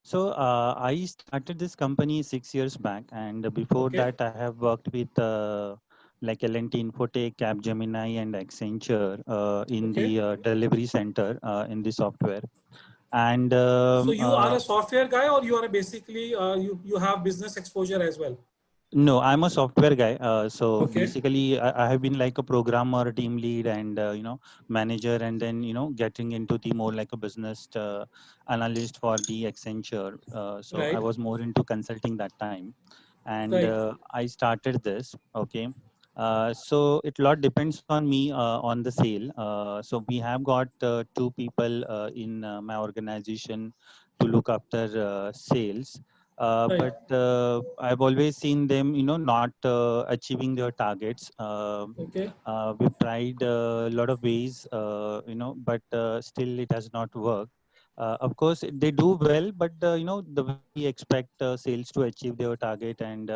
So I started this company 6 years back, and before Okay. that, I have worked with like L&T Infotech, Capgemini, and Accenture in Okay. the delivery center in the software. And So you are a software guy, or you are basically you have business exposure as well? no, I'm a software guy. So Okay. basically, I have been like a programmer, team lead, and manager, and then getting into the more like a business analyst for the Accenture. So I Right. was more into consulting that time, and Right. I started this. Okay. So it lot depends on me on the sale. So we have got two people in my organization to look after sales. Right. But I've always seen them, not achieving their targets. Okay. We've tried a lot of ways, but still it has not worked. Of course, they do well, but the way we expect sales to achieve their target and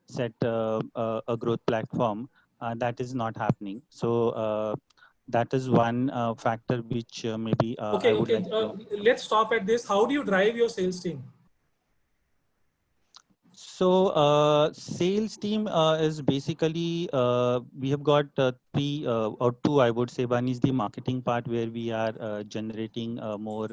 set a growth platform, that is not happening. So that is one factor which maybe Okay. I would Okay. like to. Let's stop at this. How do you drive your sales team? So, sales team is basically we have got three or two, I would say. One is the marketing part where we are generating more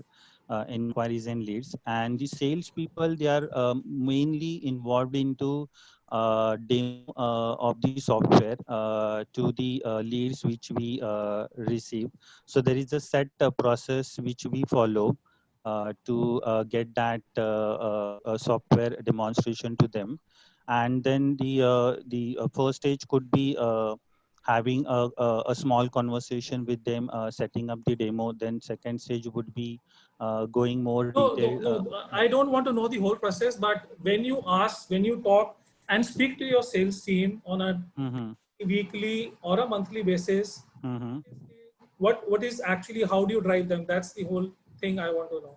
inquiries and leads, and the sales people, they are mainly involved into demo of the software to the leads which we receive. So there is a set process which we follow to get that software demonstration to them, and then the first stage could be having a small conversation with them, setting up the demo. Then second stage would be going more No, no, detailed. no. I don't want to know the whole process, but when you talk and speak to your sales team on a Mhm, weekly or a monthly basis, mhm. what is actually, how do you drive them? That's the whole thing I want to know.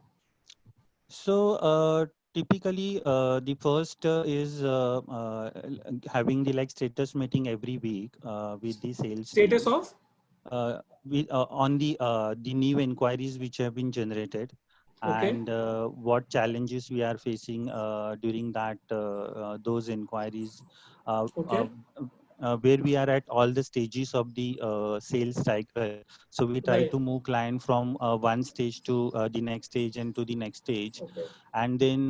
So typically, the first is having the like status meeting every week with the sales Status team. of? On the new inquiries which have been generated, Okay. and what challenges we are facing during that those inquiries, uh, uh, Okay. where we are at all the stages of the sales cycle. So we try Right. to move client from one stage to the next stage and to the next stage, Okay. and then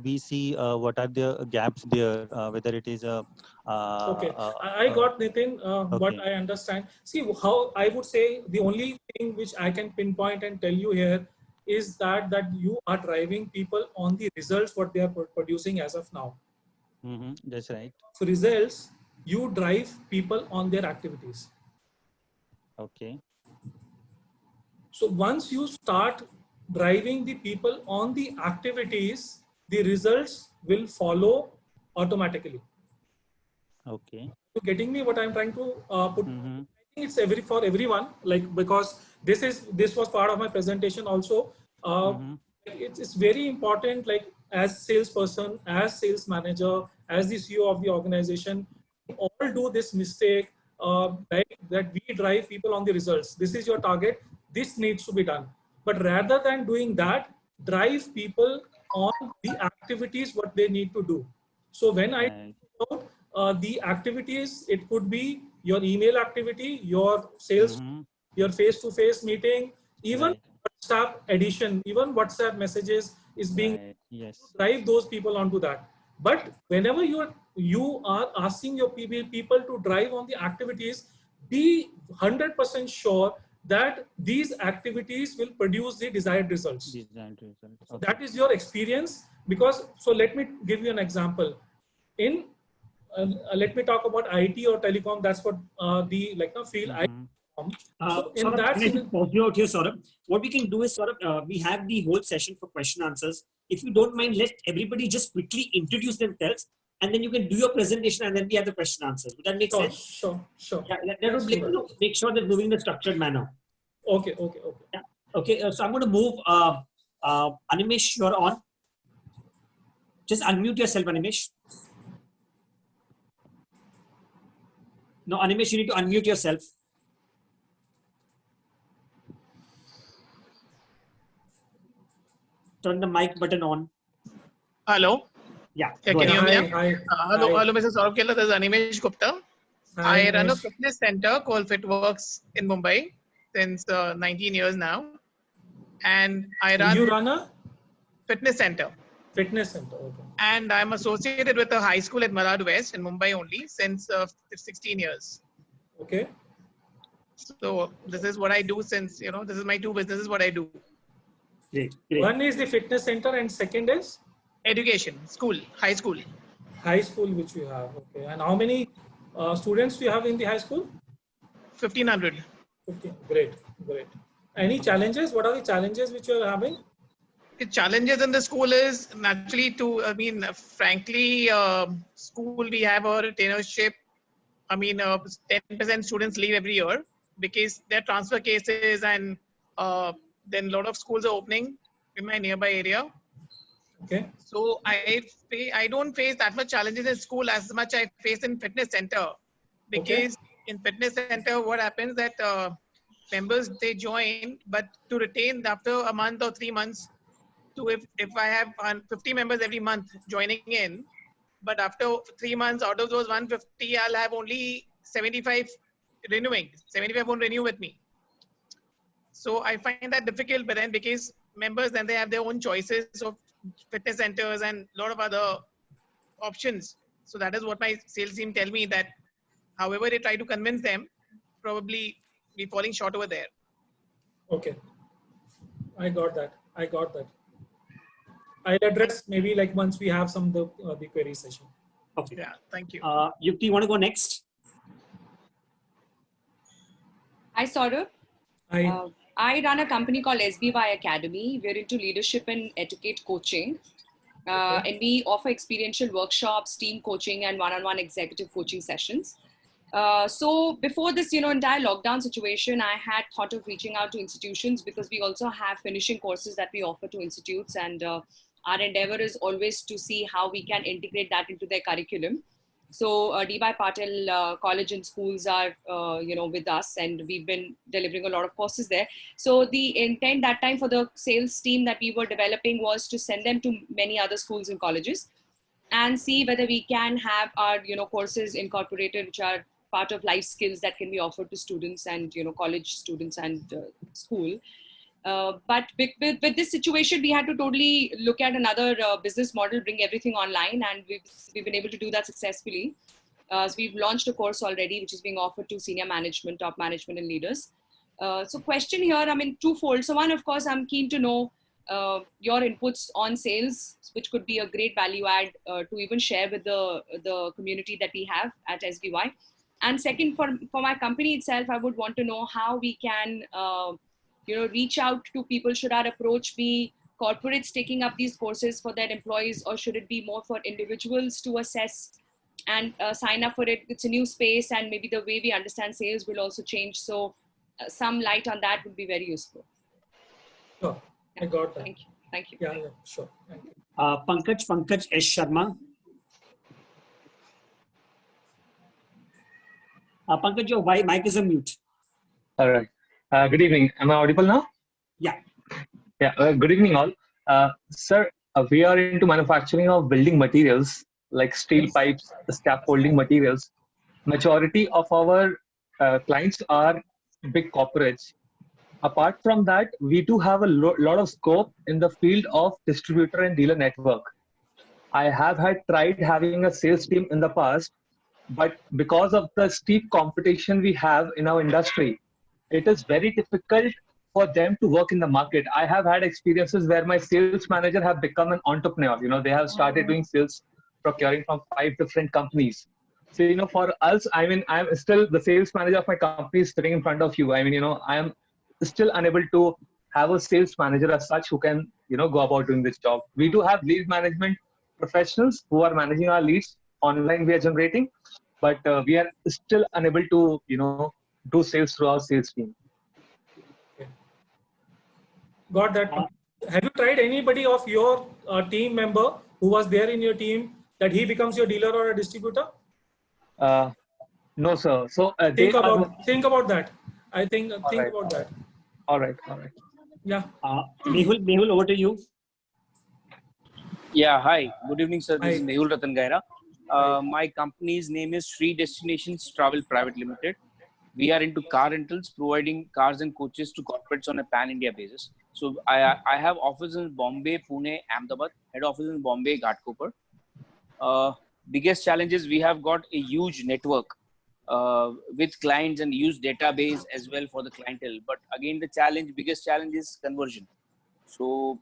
we see what are the gaps there, whether it is a Okay. uh, I got Nitin. What okay. I understand. See how I would say the only thing which I can pinpoint and tell you here is that you are driving people on the results what they are producing as of now. That's right. So results, you drive people on their activities. Okay. So once you start driving the people on the activities, the results will follow automatically. Okay. You getting me what I'm trying to put? Mm-hmm. I think it's for everyone, like, because this was part of my presentation also. uh, Mm-hmm. it's very important, like, as salesperson, as sales manager, as the CEO of the organization, we all do this mistake, like, that we drive people on the results. This is your target, this needs to be done. But rather than doing that, drive people on the activities what they need to do. So when I Right. talk about the activities, it could be your email activity, your sales, Mm-hmm. your face-to-face meeting, even Right. WhatsApp addition, even WhatsApp messages is being Right. Yes. drive those people onto that. But whenever you are asking your people to drive on the activities, be 100% sure that these activities will produce the desired results. Designed result. So Okay. that is your experience. Because, so let me give you an example. In let me talk about IT or telecom. That's what the, like, field I Mm-hmm. come. So in Saurabh, that can I just scenario, pause you out here, Saurabh? What we can do is, Saurabh, we have the whole session for question answers. If you don't mind, let everybody just quickly introduce themselves, and then you can do your presentation, and then we have the question answers. Would that make sure, sense? sure, sure. Yeah, that Let's would do that. make sure that moving in a structured manner. Okay, okay, okay. Yeah. Okay, so I'm going to move. Animesh, you're on. Just unmute yourself, Animesh. No, Animesh, you need to unmute yourself. Turn the mic button on. Hello. Yeah. Yeah, go can you ahead. hear me? Hi. Hello, Hi. hello, Mr. Saurabh Kela. This is Animesh Gupta. Hi, I run a Nish. fitness center called FitWorks in Mumbai since 19 years now. And I You run run a fitness center. fitness center. Okay. And I'm associated with a high school at Malad West in Mumbai only since 16 years. Okay. So this is what I do since, this is my two businesses, what I do. Great. Great. One is the fitness center and second is Education, school, high school. high school, which you have. Okay. And how many students do you have in the high school? 1,500. 15. Great. Great. Any challenges? What are the challenges which you are having? The challenges in the school is naturally frankly, school we have our retainership. 10% students leave every year because there are transfer cases and then a lot of schools are opening in my nearby area. Okay. So I don't face that much challenges in school as much I face in fitness center because in fitness center what happens that members they join, but to retain after a month or 3 months, to if I have 50 members every month joining in, but after 3 months out of those 150 I'll have only 75 renewing. 75 won't renew with me. So I find that difficult, but then because members then they have their own choices of fitness centers and a lot of other options. So that is what my sales team tell me, that however they try to convince them, probably be falling short over there. Okay. I got that. I'll address maybe like once we have some the query session. Okay. Yeah, thank you. Yukti, you want to go next? Hi, Saurabh. I run a company called SBY Academy. We're into leadership and etiquette coaching. And we offer experiential workshops, team coaching, and one-on-one executive coaching sessions. So before this, entire lockdown situation, I had thought of reaching out to institutions because we also have finishing courses that we offer to institutes, and our endeavor is always to see how we can integrate that into their curriculum. So D.Y. Patil College and schools are, with us, and we've been delivering a lot of courses there. So the intent that time for the sales team that we were developing was to send them to many other schools and colleges and see whether we can have our, courses incorporated, which are part of life skills that can be offered to students and, college students and school. But with this situation, we had to totally look at another business model, bring everything online, and we've been able to do that successfully. So we've launched a course already, which is being offered to senior management, top management, and leaders. So question here, twofold. So one, of course, I'm keen to know your inputs on sales, which could be a great value add to even share with the community that we have at SBY. And second, for my company itself, I would want to know how we can reach out to people. Should our approach be corporates taking up these courses for their employees, or should it be more for individuals to assess and sign up for it? It's a new space, and maybe the way we understand sales will also change. So some light on that would be very useful. Sure, I got that. Thank you. Yeah, sure. Thank you. Pankaj S. Sharma. Pankaj, your mic is on mute. All right. Good evening. Am I audible now? Yeah. Yeah. Good evening, all. Sir, we are into manufacturing of building materials like steel pipes, scaffolding materials. Majority of our clients are big corporates. Apart from that, we do have a lot of scope in the field of distributor and dealer network. I have tried having a sales team in the past, but because of the steep competition we have in our industry, it is very difficult for them to work in the market. I have had experiences where my sales manager have become an entrepreneur. They have started doing sales, procuring from 5 different companies. So, for us, I'm still the sales manager of my company is sitting in front of you. I am still unable to have a sales manager as such who can, go about doing this job. We do have lead management professionals who are managing our leads online we are generating, but we are still unable to, do sales through our sales team. Okay. Got that. Have you tried anybody of your team member who was there in your team that he becomes your dealer or a distributor? No, sir. So think about that. I think about that. All right. Yeah. Mehul, over to you. Yeah, hi. Good evening, sir. This is Hi. Mehul Ratan Gaira. Hi. My company's name is Sri Destinations Travel Private Limited. We are into car rentals, providing cars and coaches to corporates on a pan-India basis. So I have offices in Bombay, Pune, Ahmedabad, head office in Bombay, Ghatkopar. Biggest challenge is we have got a huge network with clients and huge database as well for the clientele. But again, biggest challenge is conversion. So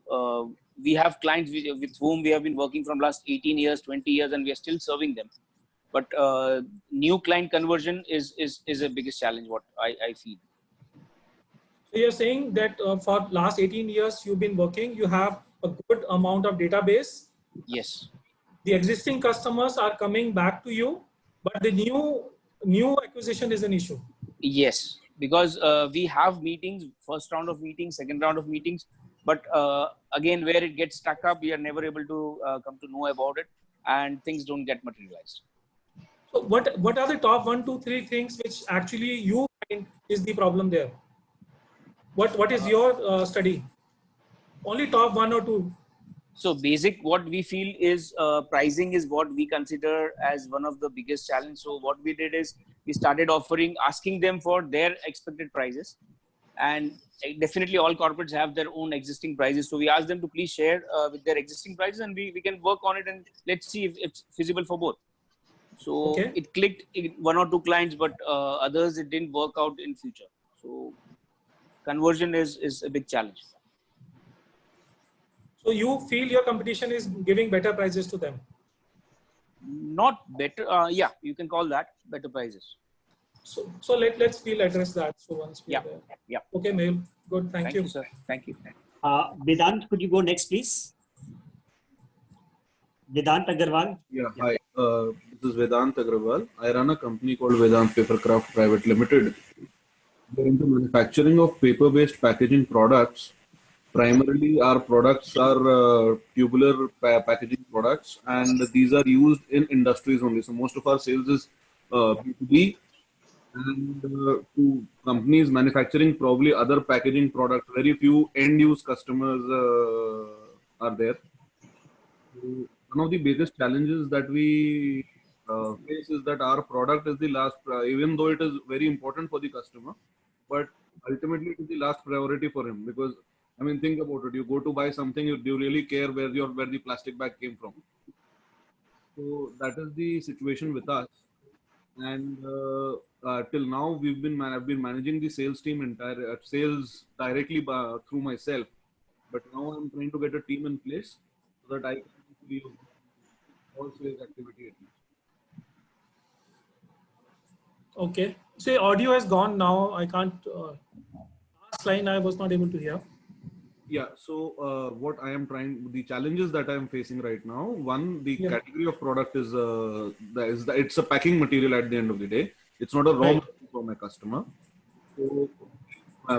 we have clients with whom we have been working from last 18 years, 20 years, and we are still serving them. But new client conversion is a biggest challenge. What I feel. So you're saying that for last 18 years you've been working, you have a good amount of database. Yes. The existing customers are coming back to you, but the new acquisition is an issue. Yes, because we have meetings, first round of meetings, second round of meetings, but again, where it gets stuck up, we are never able to come to know about it, and things don't get materialized. So what are the top 1, 2, 3 things which actually you find is the problem there? What is your study? Only top 1 or 2. So basic, what we feel is pricing is what we consider as one of the biggest challenge. So what we did is we started asking them for their expected prices, and definitely all corporates have their own existing prices. So we asked them to please share with their existing prices, and we can work on it, and let's see if it's feasible for both. So Okay. it clicked in 1 or 2 clients, but others it didn't work out in future. So conversion is a big challenge. So you feel your competition is giving better prices to them? Not better. Yeah, you can call that better prices. So we'll address that. So once we are there. Yeah. Okay, Mehul. Good. Thank you, sir. Thank you. Vedant, could you go next, please? Vedant Agarwal. Yeah, hi. This is Vedant Agrawal. I run a company called Vedant Papercraft Private Limited. We're into manufacturing of paper-based packaging products. Primarily, our products are tubular packaging products, and these are used in industries only. So most of our sales is B2B, and to companies manufacturing probably other packaging products. Very few end-use customers are there. One of the biggest challenges that we face is that our product is the last, even though it is very important for the customer, but ultimately it is the last priority for him. Because I mean, think about it. You go to buy something, do you really care where the plastic bag came from? So that is the situation with us. And till now, I've been managing the sales team sales directly through myself. But now I'm trying to get a team in place so that I can be all sales activity at least. Okay. So audio has gone now. I can't. Last line I was not able to hear. Yeah. So what I am the challenges that I am facing right now. One, the category of product is it's a packing material at the end of the day. It's not a raw material for my customer. So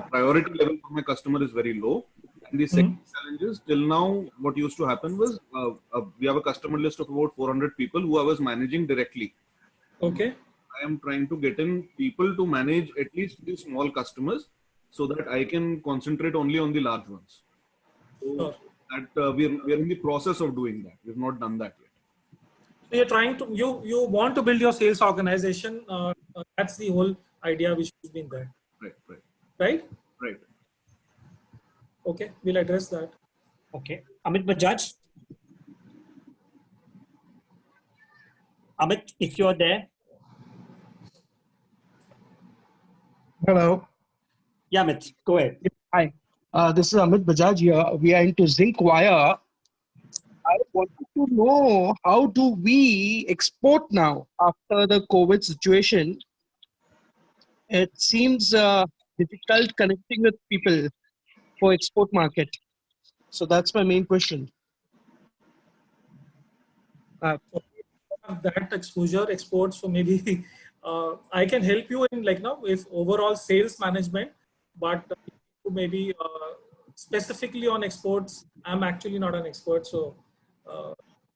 priority level for my customer is very low. And the second challenge is, till now, what used to happen was we have a customer list of about 400 people who I was managing directly. Okay. I am trying to get in people to manage at least the small customers so that I can concentrate only on the large ones. So that we're in the process of doing that. We've not done that yet. So you're trying to, you want to build your sales organization. That's the whole idea which has been there. Right? Okay, we'll address that. Okay. Amit Bajaj. Amit, if you're there. Hello. Yeah, Amit, go ahead. Hi. This is Amit Bajaj here. We are into zinc wire. I wanted to know, how do we export now after the COVID situation? It seems difficult connecting with people for export market. So that's my main question. That exposure exports, so maybe I can help you in with overall sales management, but maybe specifically on exports, I'm actually not an expert. So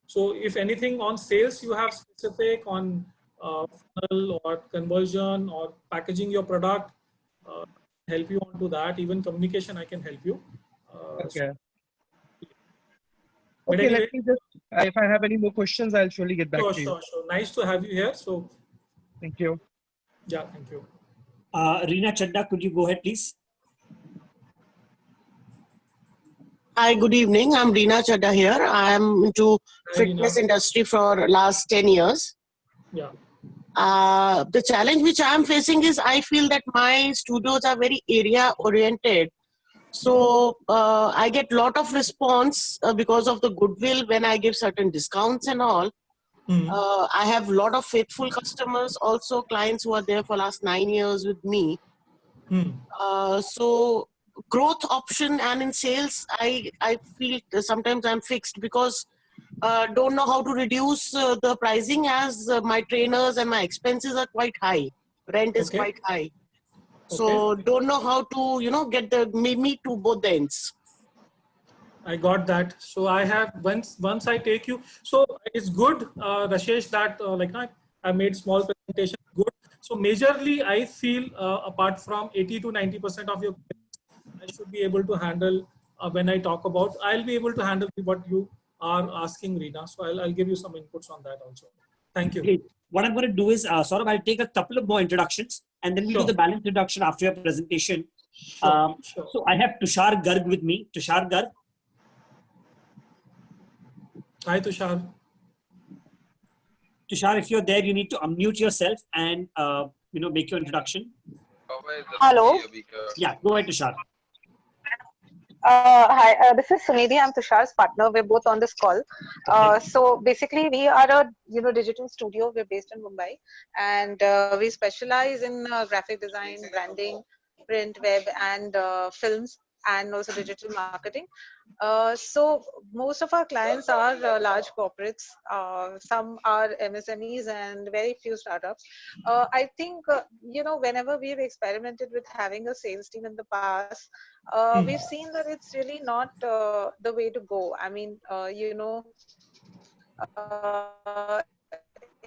so if anything on sales you have specific on funnel or conversion or packaging your product, help you on to that. Even communication I can help you. Okay. But Okay, anyway, let me just If I have any more questions, I'll surely get back to you. Sure. Nice to have you here. So, thank you. Yeah, thank you. Reena Chadda, could you go ahead, please? Hi, good evening. I'm Reena Chadda here. I'm into fitness industry for last 10 years. Yeah. The challenge which I'm facing is I feel that my studios are very area oriented. So I get lot of response because of the goodwill when I give certain discounts and all. I have a lot of faithful customers, also clients who are there for last 9 years with me. So growth option and in sales, I feel sometimes I'm fixed because don't know how to reduce the pricing as my trainers and my expenses are quite high. Rent is quite high. So don't know how to, get the meet to both the ends. I got that. So I have once I take you. So it's good, Rashesh, that I made small presentation. Good. So majorly, I feel apart from 80 to 90% of your, I should be able to handle when I talk about. I'll be able to handle what you are asking, Reena. So I'll give you some inputs on that also. Thank you. Okay. What I'm going to do is, Saurabh, I'll take a couple of more introductions and then we'll do the balance introduction after your presentation. So I have Tushar Garg with me. Tushar Garg. Hi, Tushar. Tushar, if you're there, you need to unmute yourself and make your introduction. Hello. Yeah, go ahead, Tushar. Hi, this is Sunidhi. I'm Tushar's partner. We're both on this call. So basically, we are a digital studio. We're based in Mumbai, and we specialize in graphic design, branding, print, web, and films, and also digital marketing. So most of our clients are large corporates. Some are MSMEs and very few startups. I think, whenever we've experimented with having a sales team in the past, we've seen that it's really not the way to go. I mean,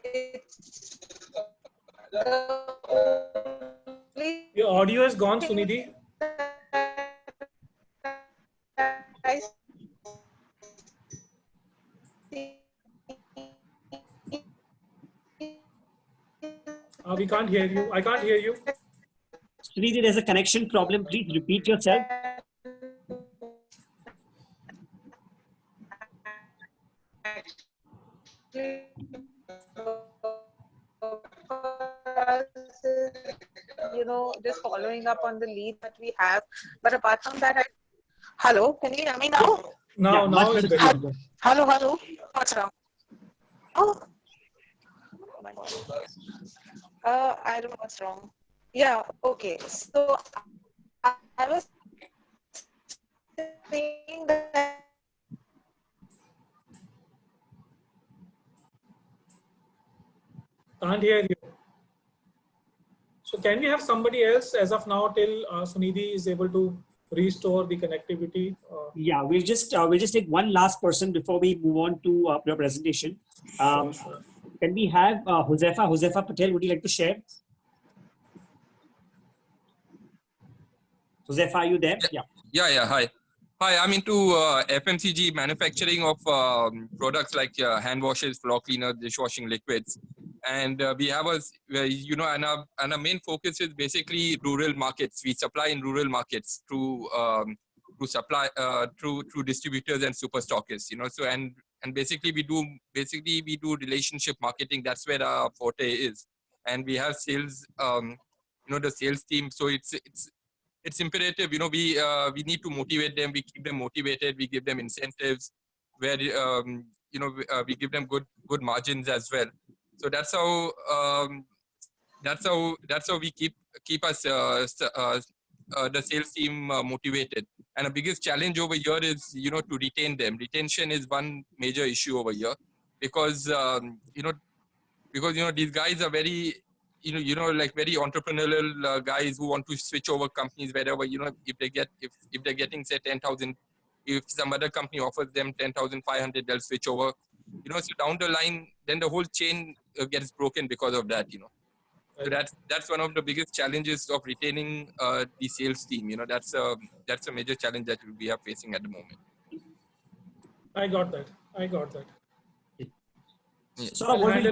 it's your audio is gone, Sunidhi. We can't hear you. I can't hear you. Sunidhi, there's a connection problem. Please repeat yourself. Just following up on the lead that we have. But apart from that, hello, can you hear me now? Now it's better. Hello. What's wrong? Oh my God. I don't know what's wrong. Yeah, okay. So I was saying that Can't hear you. So can we have somebody else as of now till Sunidhi is able to restore the connectivity? Yeah, we'll just take one last person before we move on to your presentation. Sure. Can we have Josefa Patel? Would you like to share? Josefa, are you there? Yeah. Hi, I'm into FMCG manufacturing of products like hand washes, floor cleaners, dishwashing liquids. And we have and our main focus is basically rural markets. We supply in rural markets through distributors and super stockists. So and basically we do relationship marketing. That's where our forte is. And we have sales, the sales team. So it's imperative, we need to motivate them. We keep them motivated. We give them incentives where, we give them good margins as well. So that's how we keep us the sales team motivated. And the biggest challenge over here is to retain them. Retention is one major issue over here because these guys are very very entrepreneurial guys who want to switch over companies wherever if they're getting say 10,000, if some other company offers them 10,500, they'll switch over. So down the line, then the whole chain gets broken because of that. So that's one of the biggest challenges of retaining the sales team. That's a major challenge that we are facing at the moment. I got that. So what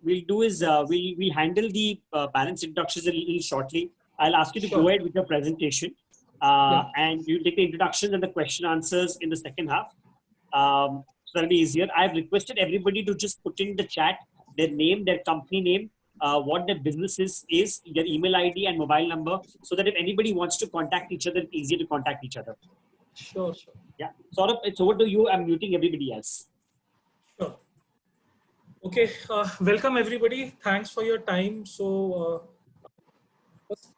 we'll do is, we'll handle the balance introductions a little shortly. I'll ask you to go ahead with your presentation, and you take the introductions and the question answers in the second half. So that'll be easier. I've requested everybody to just put in the chat their name, their company name, what their business is, their email ID and mobile number, so that if anybody wants to contact each other, it's easier to contact each other. Sure. Yeah. Saurabh, it's over to you. I'm muting everybody else. Sure. Okay. Welcome everybody. Thanks for your time. So,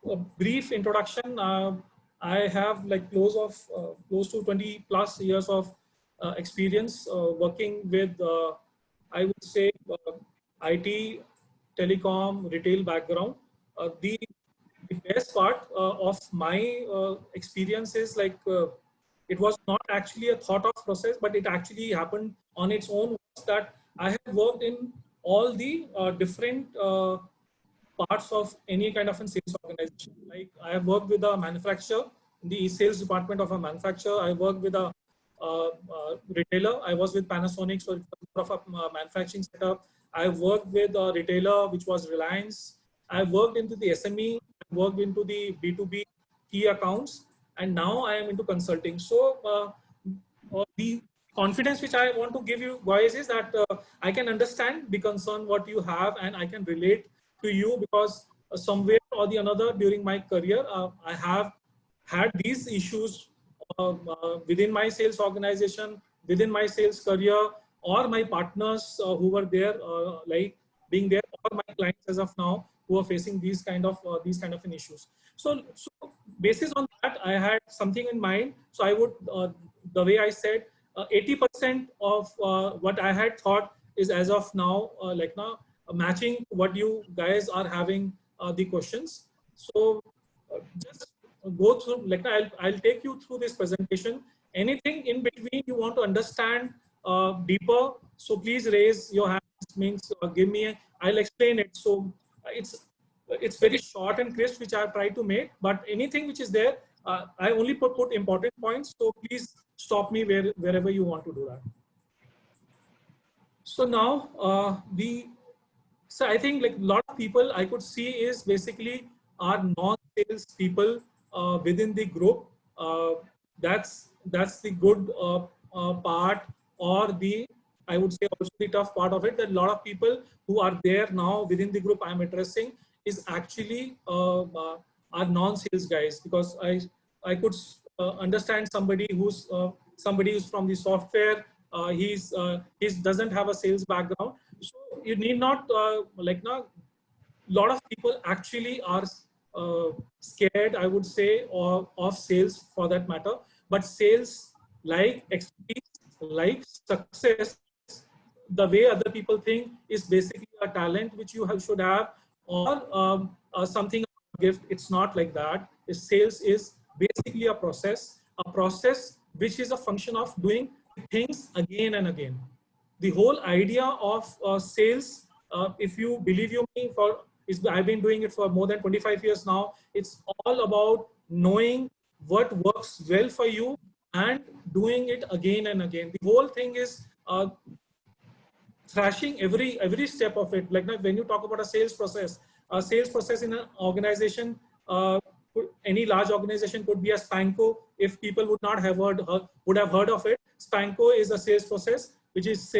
a brief introduction. I have like close to 20 plus years of experience working with, I would say, IT, telecom, retail background. The best part of my experience is like it was not actually a thought of process, but it actually happened on its own. That I have worked in all the different parts of any kind of a sales organization. Like I have worked with a manufacturer in the sales department of a manufacturer. I worked with a retailer. I was with Panasonic, so it's sort of a manufacturing setup. I worked with a retailer, which was Reliance. I worked into the SME, I worked into the B2B key accounts, and now I am into consulting. So the confidence which I want to give you guys is that I can understand the concern what you have, and I can relate to you because somewhere or the another during my career, I have had these issues within my sales organization, within my sales career, or my partners who were there, like being there, or my clients as of now who are facing these kind of issues. So basis on that, I had something in mind. So I would, the way I said, 80% of what I had thought is as of now, matching what you guys are having the questions. So just go through, I'll take you through this presentation. Anything in between you want to understand deeper, so please raise your hands, means give me, I'll explain it. So it's very short and crisp, which I've tried to make, but anything which is there, I only put important points. So please stop me wherever you want to do that. So now so I think like a lot of people I could see is basically are non-sales people within the group. That's the good part, or the, I would say also the tough part of it, that a lot of people who are there now within the group I'm addressing is actually are non-sales guys, because I could understand somebody who's from the software. He doesn't have a sales background, so you need not now. A lot of people actually are scared, I would say, of sales for that matter. But sales, like expertise, like success, the way other people think, is basically a talent which you should have, or something gift. It's not like that. Sales is basically a process which is a function of doing things again and again. The whole idea of sales, if you believe me, I've been doing it for more than 25 years now. It's all about knowing what works well for you and doing it again and again. The whole thing is thrashing every step of it. Like when you talk about a sales process in an organization, any large organization could be a Spanco. If people would not have heard of it, Spanco is a sales process which is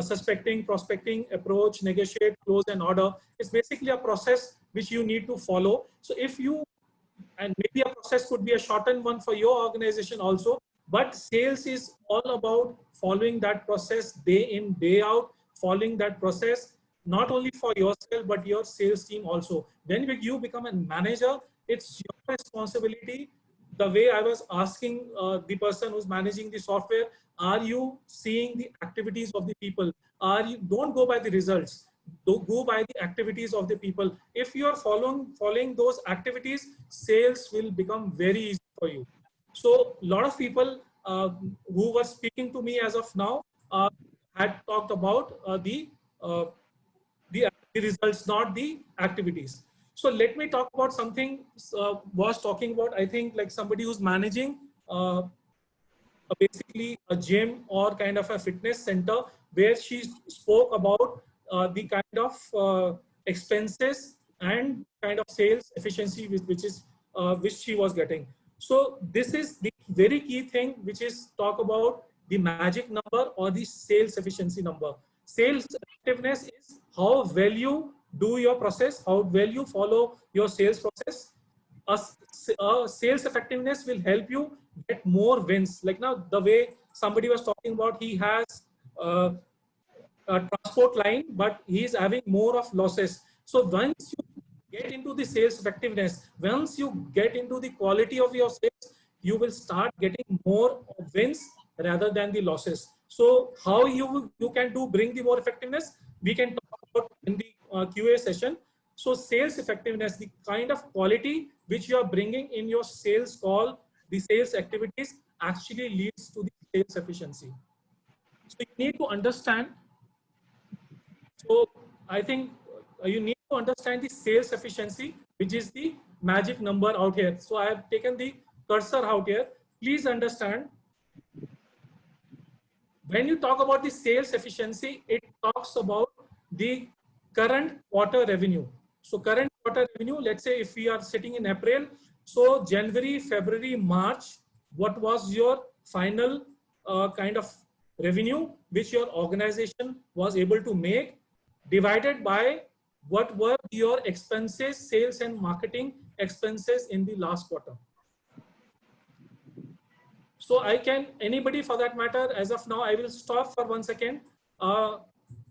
suspecting, prospecting, approach, negotiate, close, and order. It's basically a process which you need to follow. So if you, and maybe a process could be a shortened one for your organization also, but sales is all about following that process day in, day out, following that process, not only for yourself, but your sales team also. When you become a manager, it's your responsibility. The way I was asking the person who's managing the software, are you seeing the activities of the people? Don't go by the results. Don't go by the activities of the people. If you are following those activities, sales will become very easy for you. So a lot of people who were speaking to me as of now had talked about the results, not the activities. So let me talk about something was talking about, I think, like somebody who's managing basically a gym or kind of a fitness center. where she spoke about the kind of expenses and kind of sales efficiency which she was getting. So this is the very key thing, which is talk about the magic number or the sales efficiency number. Sales effectiveness is how well you do your process, how well you follow your sales process. Sales effectiveness will help you get more wins. Like now, the way somebody was talking about, he has a transport line, but he is having more of losses. So once you get into the sales effectiveness, once you get into the quality of your sales, you will start getting more wins rather than the losses. So how you can bring the more effectiveness, we can talk about in the QA session. So sales effectiveness, the kind of quality which you are bringing in your sales call, the sales activities actually leads to the sales efficiency. So you need to understand. So I think you need to understand the sales efficiency, which is the magic number out here. So I have taken the cursor out here. Please understand, when you talk about the sales efficiency, it talks about the current quarter revenue. So current quarter revenue, let's say if we are sitting in April, so January, February, March, what was your final kind of revenue which your organization was able to make, divided by what were your expenses, sales and marketing expenses in the last quarter. So I can, anybody for that matter, as of now, I will stop for 1 second.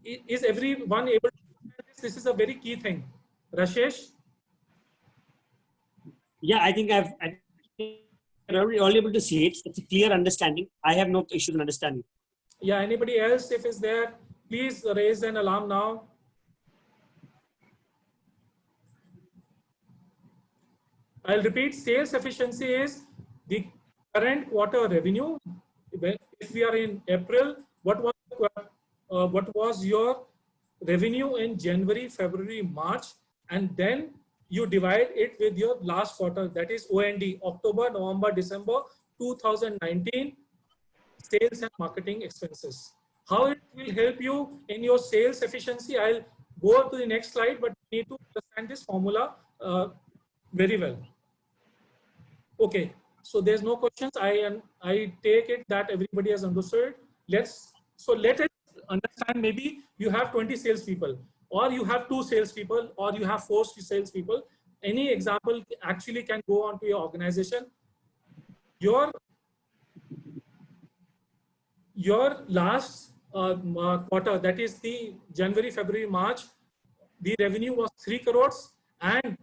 Is everyone able to understand this? This is a very key thing. Rashesh? Yeah, I think I'm all able to see it. It's a clear understanding. I have no issue in understanding. Yeah, anybody else, if it's there, please raise an alarm now. I'll repeat, sales efficiency is the current quarter revenue. If we are in April, what was your revenue in January, February, March, and then you divide it with your last quarter, that is OND, October, November, December 2019 sales and marketing expenses. How it will help you in your sales efficiency, I'll go to the next slide, but you need to understand this formula very well. Okay, so there's no questions. I take it that everybody has understood. Let us understand, maybe you have 20 salespeople, or you have 2 salespeople, or you have 4 salespeople. Any example actually can go on to your organization. Your last quarter, that is the January, February, March, the revenue was 3 crores, and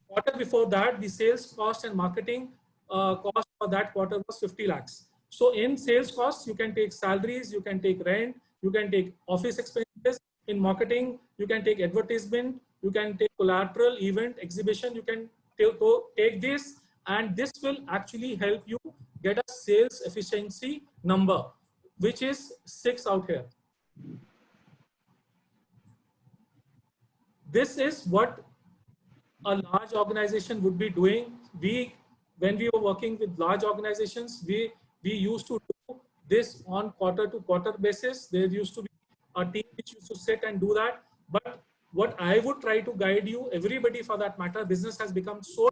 quarter before that, the sales cost and marketing cost for that quarter was 50 lakhs. So in sales costs, you can take salaries, you can take rent, you can take office expenses. In marketing, you can take advertisement, you can take collateral, event, exhibition, you can take this, and this will actually help you get a sales efficiency number, which is 6 out here. This is what a large organization would be doing. When we were working with large organizations, we used to do this on quarter to quarter basis. There used to be a team which used to sit and do that. But what I would try to guide you, everybody for that matter, business has become so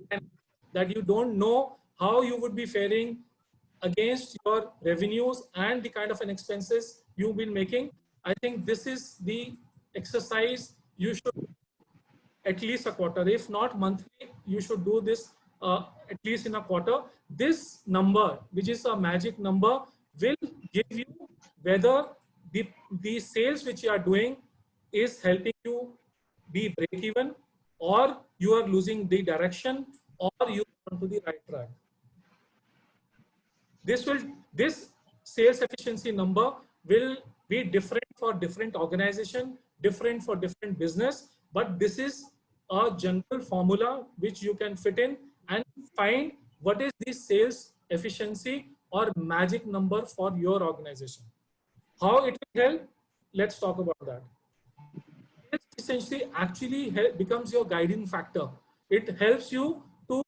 that you don't know how you would be faring against your revenues and the kind of an expenses you've been making. I think this is the exercise you should at least a quarter, if not monthly, you should do this at least in a quarter. This number, which is a magic number, will give you whether the sales which you are doing is helping you be break even, or you are losing the direction, or you are on to the right track. This sales efficiency number will be different for different organization, different for different business, but this is a general formula which you can fit in and find what is the sales efficiency or magic number for your organization. How it will help? Let's talk about that. Sales efficiency actually becomes your guiding factor. It helps you to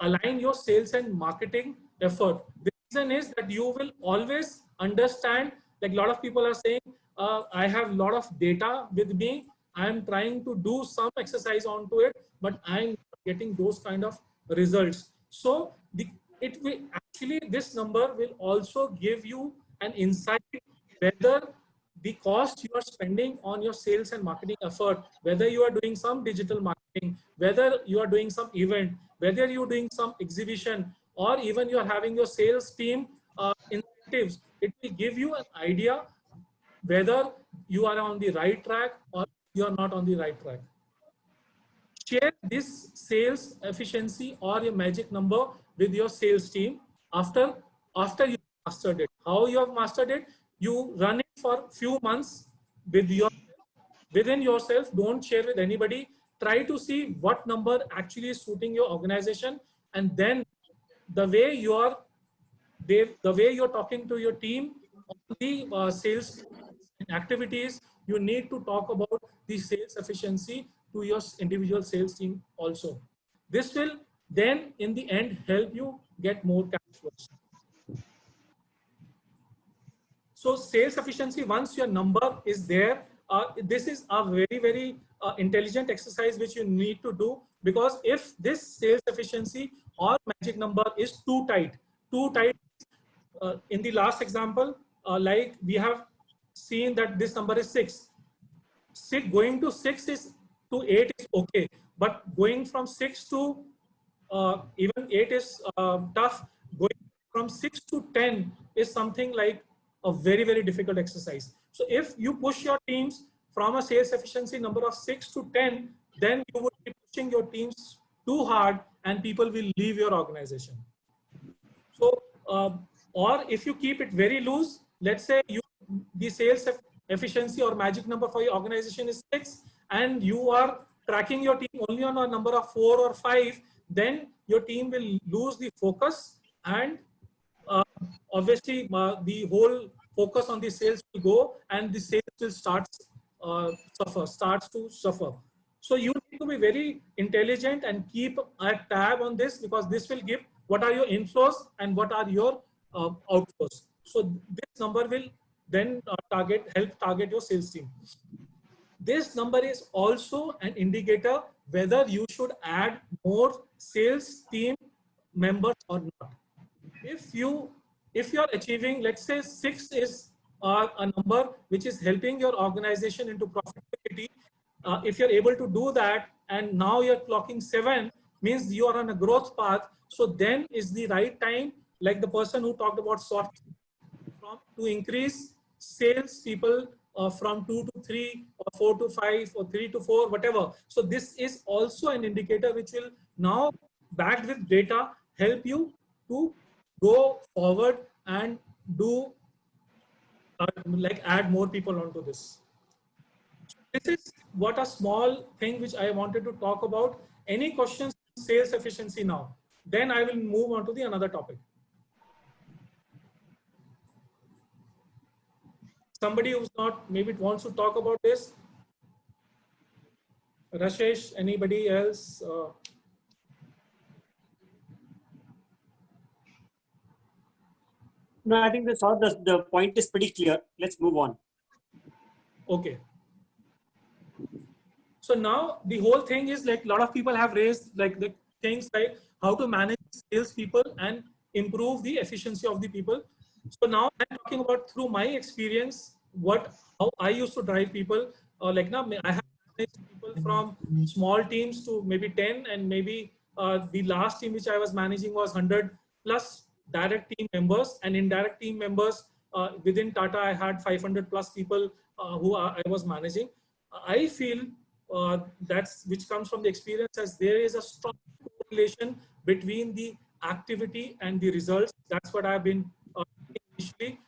align your sales and marketing effort. The reason is that you will always understand, like a lot of people are saying, I have a lot of data with me. I'm trying to do some exercise onto it, but I'm not getting those kind of results. So it will actually, this number will also give you an insight whether the cost you are spending on your sales and marketing effort, whether you are doing some digital marketing, whether you are doing some event, whether you're doing some exhibition, or even you are having your sales team incentives, it will give you an idea whether you are on the right track or you are not on the right track. Share this sales efficiency or your magic number with your sales team after you mastered it. How you have mastered it? You run it for few months within yourself. Don't share with anybody. Try to see what number actually is suiting your organization, and then the way you're talking to your team on the sales activities, you need to talk about the sales efficiency to your individual sales team also. This will then in the end help you get more cash flows. So sales efficiency, once your number is there, this is a very intelligent exercise which you need to do, because if this sales efficiency or magic number is too tight, in the last example, like we have seen that this number is 6. Going to 6 is to 8 is okay, but going from 6 to even 8 is tough. Going from 6 to 10 is something like a very difficult exercise. So if you push your teams from a sales efficiency number of 6 to 10, then you would be pushing your teams too hard and people will leave your organization. So or if you keep it very loose, let's say the sales efficiency or magic number for your organization is 6 and you are tracking your team only on a number of 4 or 5, then your team will lose the focus, and obviously the whole focus on the sales will go and the sales will starts to suffer. So you need to be very intelligent and keep a tab on this, because this will give what are your inflows and what are your outflows. So this number will then help target your sales team. This number is also an indicator whether you should add more sales team members or not. If you are achieving, let's say 6 is a number which is helping your organization into profitability, if you're able to do that and now you're clocking 7, means you are on a growth path. So then is the right time, like the person who talked about to increase sales people from 2 to 3 or 4 to 5 or 3 to 4, whatever. So this is also an indicator which will now, backed with data, help you to go forward and do like add more people onto this. This is what a small thing which I wanted to talk about. Any questions on sales efficiency now? Then I will move on to the another topic. Somebody who's not maybe wants to talk about this. Rashesh, anybody else? No, I think that's all. The point is pretty clear. Let's move on. Okay. So now the whole thing is like a lot of people have raised like the things like how to manage sales people and improve the efficiency of the people. So now I'm talking about through my experience, how I used to drive people. Like now I have managed people from small teams to maybe 10, and maybe the last team which I was managing was 100 plus direct team members, and indirect team members within Tata. I had 500 plus people who I was managing. I feel that's which comes from the experience, as there is a strong correlation between the activity and the results. That's what I've been initially.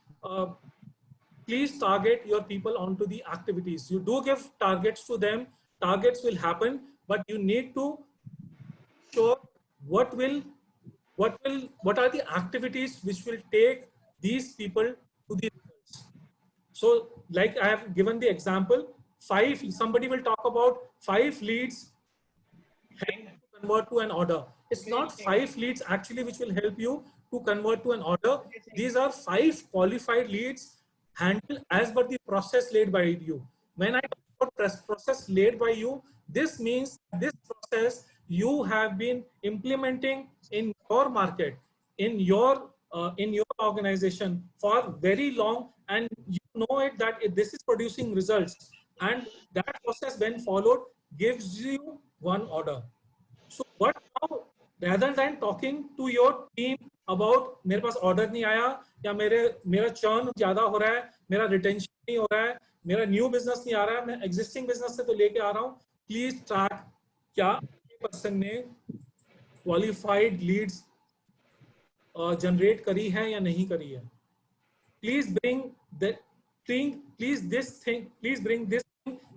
Please target your people onto the activities. You do give targets to them, targets will happen, but you need to show what are the activities which will take these people to the results. So like I have given the example, somebody will talk about 5 leads to convert to an order. It's not 5 leads actually which will help you to convert to an order. These are 5 qualified leads handle as per the process laid by you. When I talk about process laid by you, this means this process you have been implementing in your market, in your organization for very long, and you know it that this is producing results, and that process when followed gives you one order. So what now, rather than talking to your team about मेरे पास order नहीं आया या मेरा churn ज़्यादा हो रहा है, मेरा retention नहीं हो रहा है, मेरा new business नहीं आ रहा है, मैं existing business से तो लेके आ रहा हूँ, please track क्या person ने qualified leads generate करी है या नहीं करी है. Please bring this thing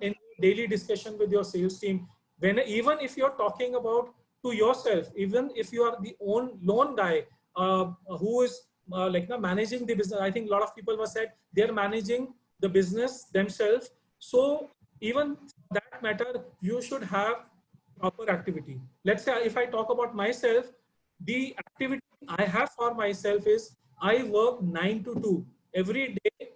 in daily discussion with your sales team. Even if you're talking about to yourself, even if you are the lone guy who is managing the business. I think a lot of people were said they're managing the business themselves. So even for that matter, you should have proper activity. Let's say if I talk about myself, the activity I have for myself is I work 9 to 2 every day.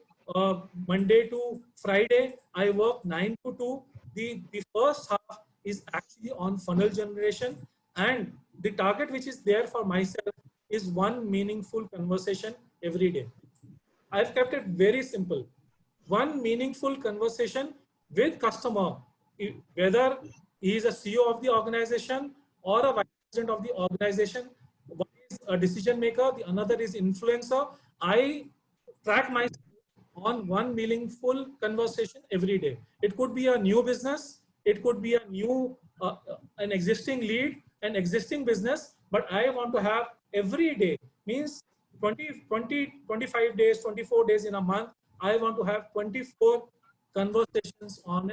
Monday to Friday, I work 9 to 2. The first half is actually on funnel generation, and the target which is there for myself is one meaningful conversation every day. I've kept it very simple. One meaningful conversation with customer, whether he is a CEO of the organization or a vice president of the organization. One is a decision maker, the another is influencer. I track myself on one meaningful conversation every day. It could be a new business, it could be a new, an existing lead, an existing business, but I want to have every day, means 25 days, 24 days in a month, I want to have 24 conversations on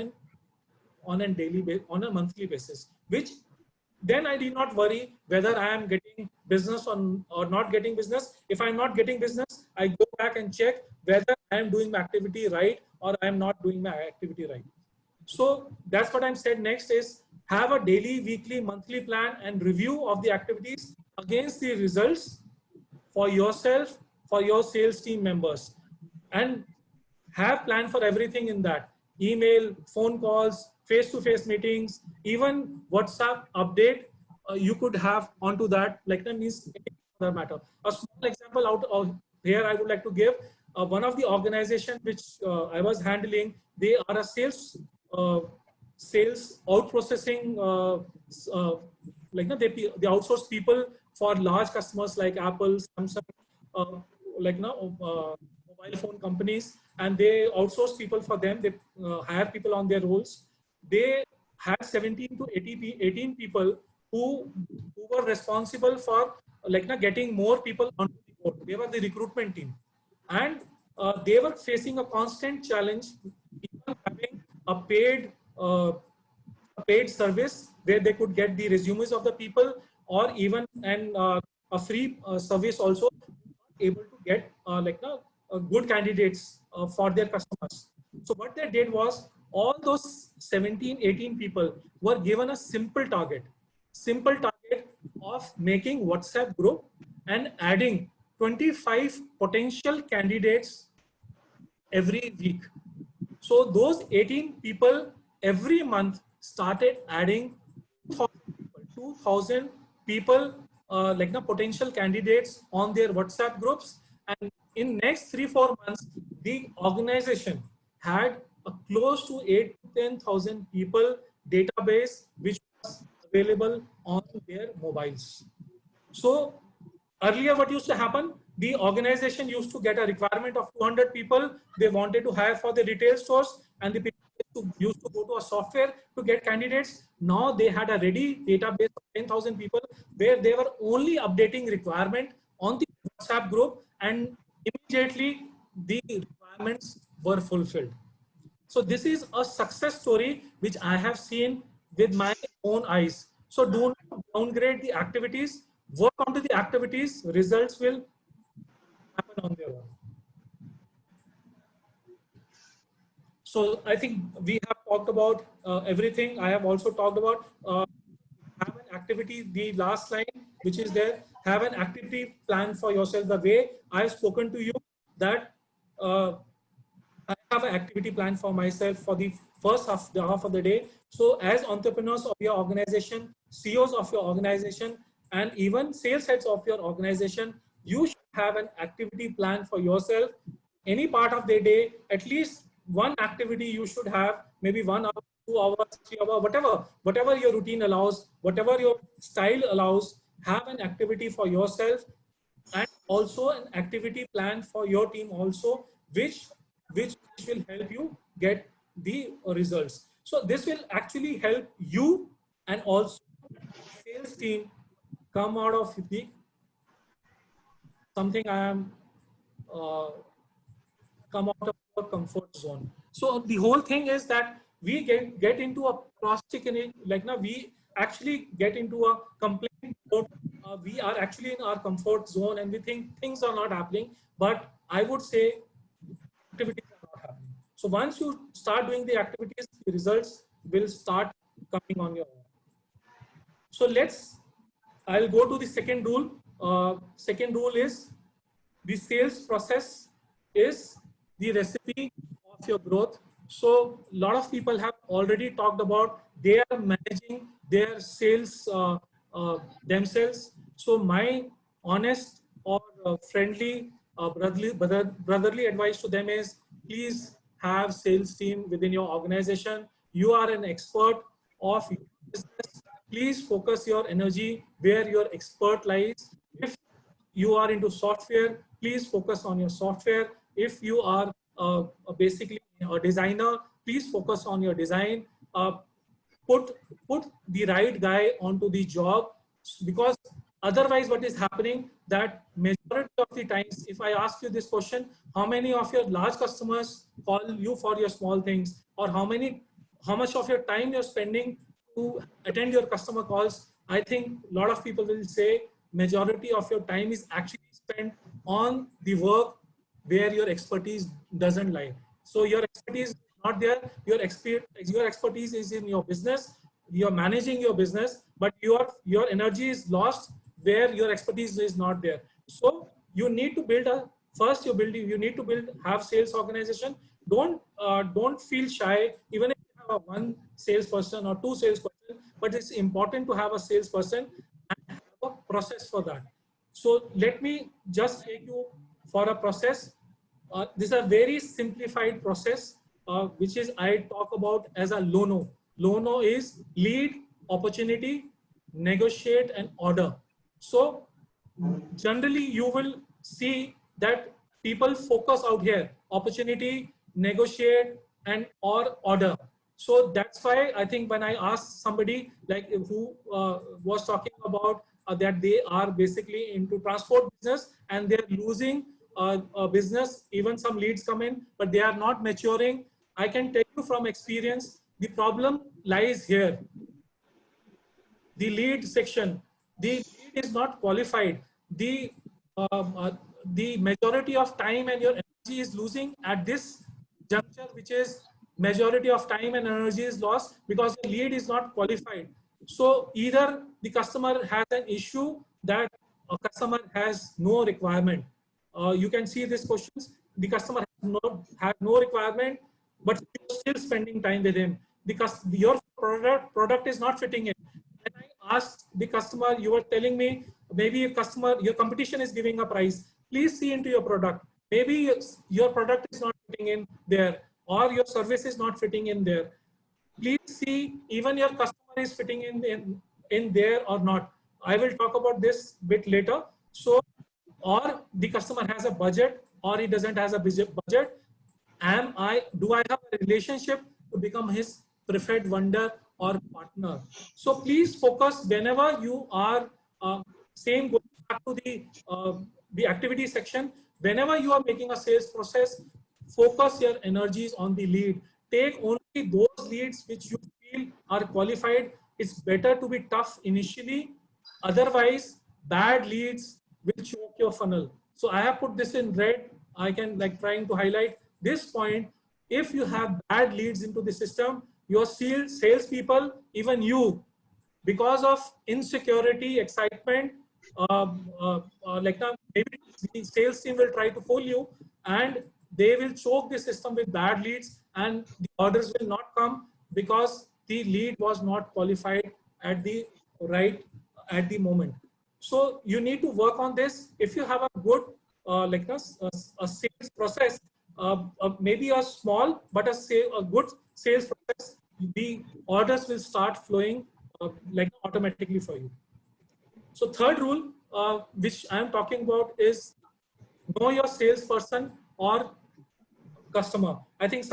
a daily basis, on a monthly basis, which then I need not worry whether I am getting business or not getting business. If I'm not getting business, I go back and check whether I am doing my activity right or I am not doing my activity right. So that's what I'm said next is have a daily, weekly, monthly plan and review of the activities against the results for yourself, for your sales team members, and have plan for everything in that. Email, phone calls, face-to-face meetings, even WhatsApp update you could have onto that, like that means other matter. A small example out of here I would like to give, one of the organization which I was handling, they are a sales out processing, they outsource people for large customers like Apple, Samsung, mobile phone companies, and they outsource people for them. They hire people on their roles. They had 17 to 18 people who were responsible for getting more people on the board. They were the recruitment team, and they were facing a constant challenge, even having a paid service where they could get the resumes of the people, or even a free service also, able to get good candidates for their customers. So what they did was all those 17, 18 people were given a simple target of making WhatsApp group and adding 25 potential candidates every week. So those 18 people every month started adding 2,000 people potential candidates on their WhatsApp groups. And in next 3-4 months, the organization had a close to 8,000 to 10,000 people database which was available on their mobiles. So earlier what used to happen, the organization used to get a requirement of 200 people they wanted to hire for the retail stores, and the people used to go to a software to get candidates. Now they had a ready database of 10,000 people where they were only updating requirement on the WhatsApp group, and immediately the requirements were fulfilled. So this is a success story which I have seen with my own eyes. So do not downgrade the activities, work onto the activities, results will happen on their own. So I think we have talked about everything. I have also talked about have an activity, the last line which is there, have an activity plan for yourself. The way I've spoken to you that have an activity plan for myself for the first half of the day. So as entrepreneurs of your organization, CEOs of your organization, and even sales heads of your organization, you should have an activity plan for yourself. Any part of the day, at least one activity you should have, maybe 1 hour, 2 hours, 3 hours, whatever your routine allows, whatever your style allows, have an activity for yourself, and also an activity plan for your team also, which will help you get the results. So this will actually help you and also sales team come out of the something I am come out of your comfort zone. So the whole thing is that we get into a procrastinating, like now we actually get into a complaint mode. We are actually in our comfort zone and we think things are not happening, but I would say activities are not happening. So once you start doing the activities, the results will start coming on your own. So I'll go to the second rule. Second rule is the sales process is the recipe of your growth. So a lot of people have already talked about they are managing their sales themselves. So my honest or friendly brotherly advice to them is, please have sales team within your organization. You are an expert of your business. Please focus your energy where your expert lies. If you are into software, please focus on your software. If you are basically a designer, please focus on your design. Put the right guy onto the job, because otherwise what is happening, that majority of the times, if I ask you this question, how many of your large customers call you for your small things, or how much of your time you're spending to attend your customer calls, I think a lot of people will say majority of your time is actually spent on the work where your expertise doesn't lie. So your expertise is not there. Your expertise is in your business. You're managing your business, but your energy is lost where your expertise is not there. So you need to build you need to have sales organization. Don't feel shy, even if you have one salesperson or two salesperson, but it's important to have a salesperson and have a process for that. So let me just take you for a process. This is a very simplified process, which is I talk about as a LONO. LONO is lead, opportunity, negotiate, and order. So generally you will see that people focus out here: opportunity, negotiate, and or order. So that's why I think when I asked somebody like who was talking about that they are basically into transport business and they're losing a business, even some leads come in, but they are not maturing. I can tell you from experience, the problem lies here. The lead section, the lead is not qualified. The majority of time and your energy is losing at this juncture, which is majority of time and energy is lost because the lead is not qualified. So either the customer has an issue that a customer has no requirement. You can see these questions. The customer has no requirement, but you're still spending time with him because your product is not fitting in. When I asked the customer, you were telling me maybe your competition is giving a price. Please see into your product. Maybe your product is not fitting in there, or your service is not fitting in there. Please see even your customer is fitting in there or not. I will talk about this bit later. So, or the customer has a budget or he doesn't have a budget. Do I have a relationship to become his preferred vendor or partner? So please focus whenever you are going back to the activity section. Whenever you are making a sales process, focus your energies on the lead. Take only those leads which you feel are qualified. It's better to be tough initially. Otherwise, bad leads will choke your funnel. So I have put this in red. I can trying to highlight this point. If you have bad leads into the system, your sales people, even you, because of insecurity, excitement, maybe the sales team will try to fool you, and they will choke the system with bad leads, and the orders will not come because the lead was not qualified at the moment. So you need to work on this. If you have a good a sales process, maybe a small but a good sales process, the orders will start flowing automatically for you. So third rule, which I am talking about, is know your salesperson or customer. I think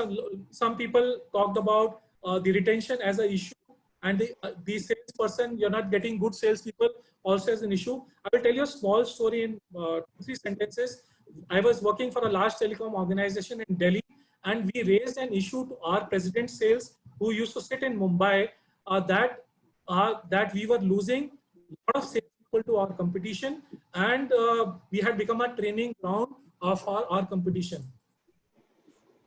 some people talked about the retention as an issue, and the salesperson, you're not getting good salespeople also as an issue. I will tell you a small story in 3 sentences. I was working for a large telecom organization in Delhi, and we raised an issue to our president sales, who used to sit in Mumbai, that we were losing a lot of salespeople to our competition, and we had become a training ground for our competition.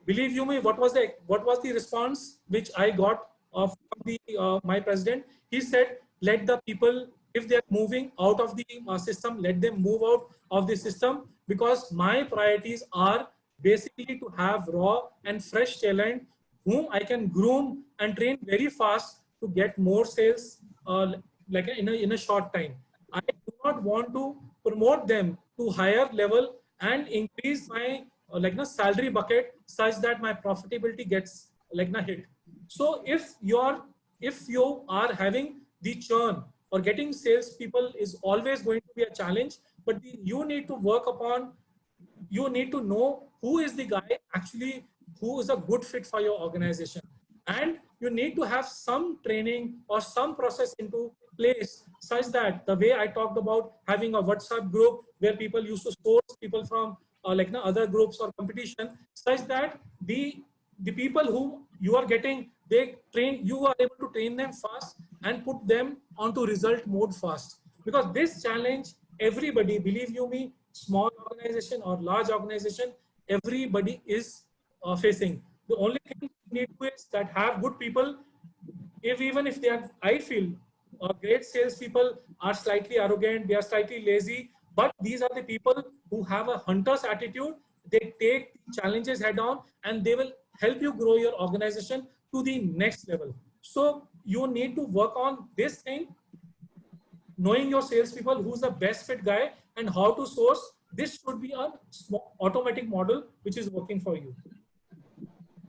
Believe you me, what was the response which I got from my president? He said, let the people, if they are moving out of the system, let them move out of the system, because my priorities are basically to have raw and fresh talent whom I can groom and train very fast to get more sales in a short time. I do not want to promote them to higher level and increase my salary bucket such that my profitability gets hit. So if you are having the churn, or getting sales people is always going to be a challenge, but you need to work upon, you need to know who is the guy actually who is a good fit for your organization, and you need to have some training or some process into place such that the way I talked about having a WhatsApp group where people used to source people from other groups or competition, such that the people who you are getting, you are able to train them fast and put them onto result mode fast. Because this challenge, everybody, believe you me, small organization or large organization, everybody is facing. The only thing you need to is that have good people. Even if they are, I feel, great salespeople are slightly arrogant, they are slightly lazy, but these are the people who have a hunter's attitude. They take challenges head on, and they will help you grow your organization to the next level. So you need to work on this thing, knowing your salespeople, who's the best fit guy and how to source. This should be a automatic model which is working for you.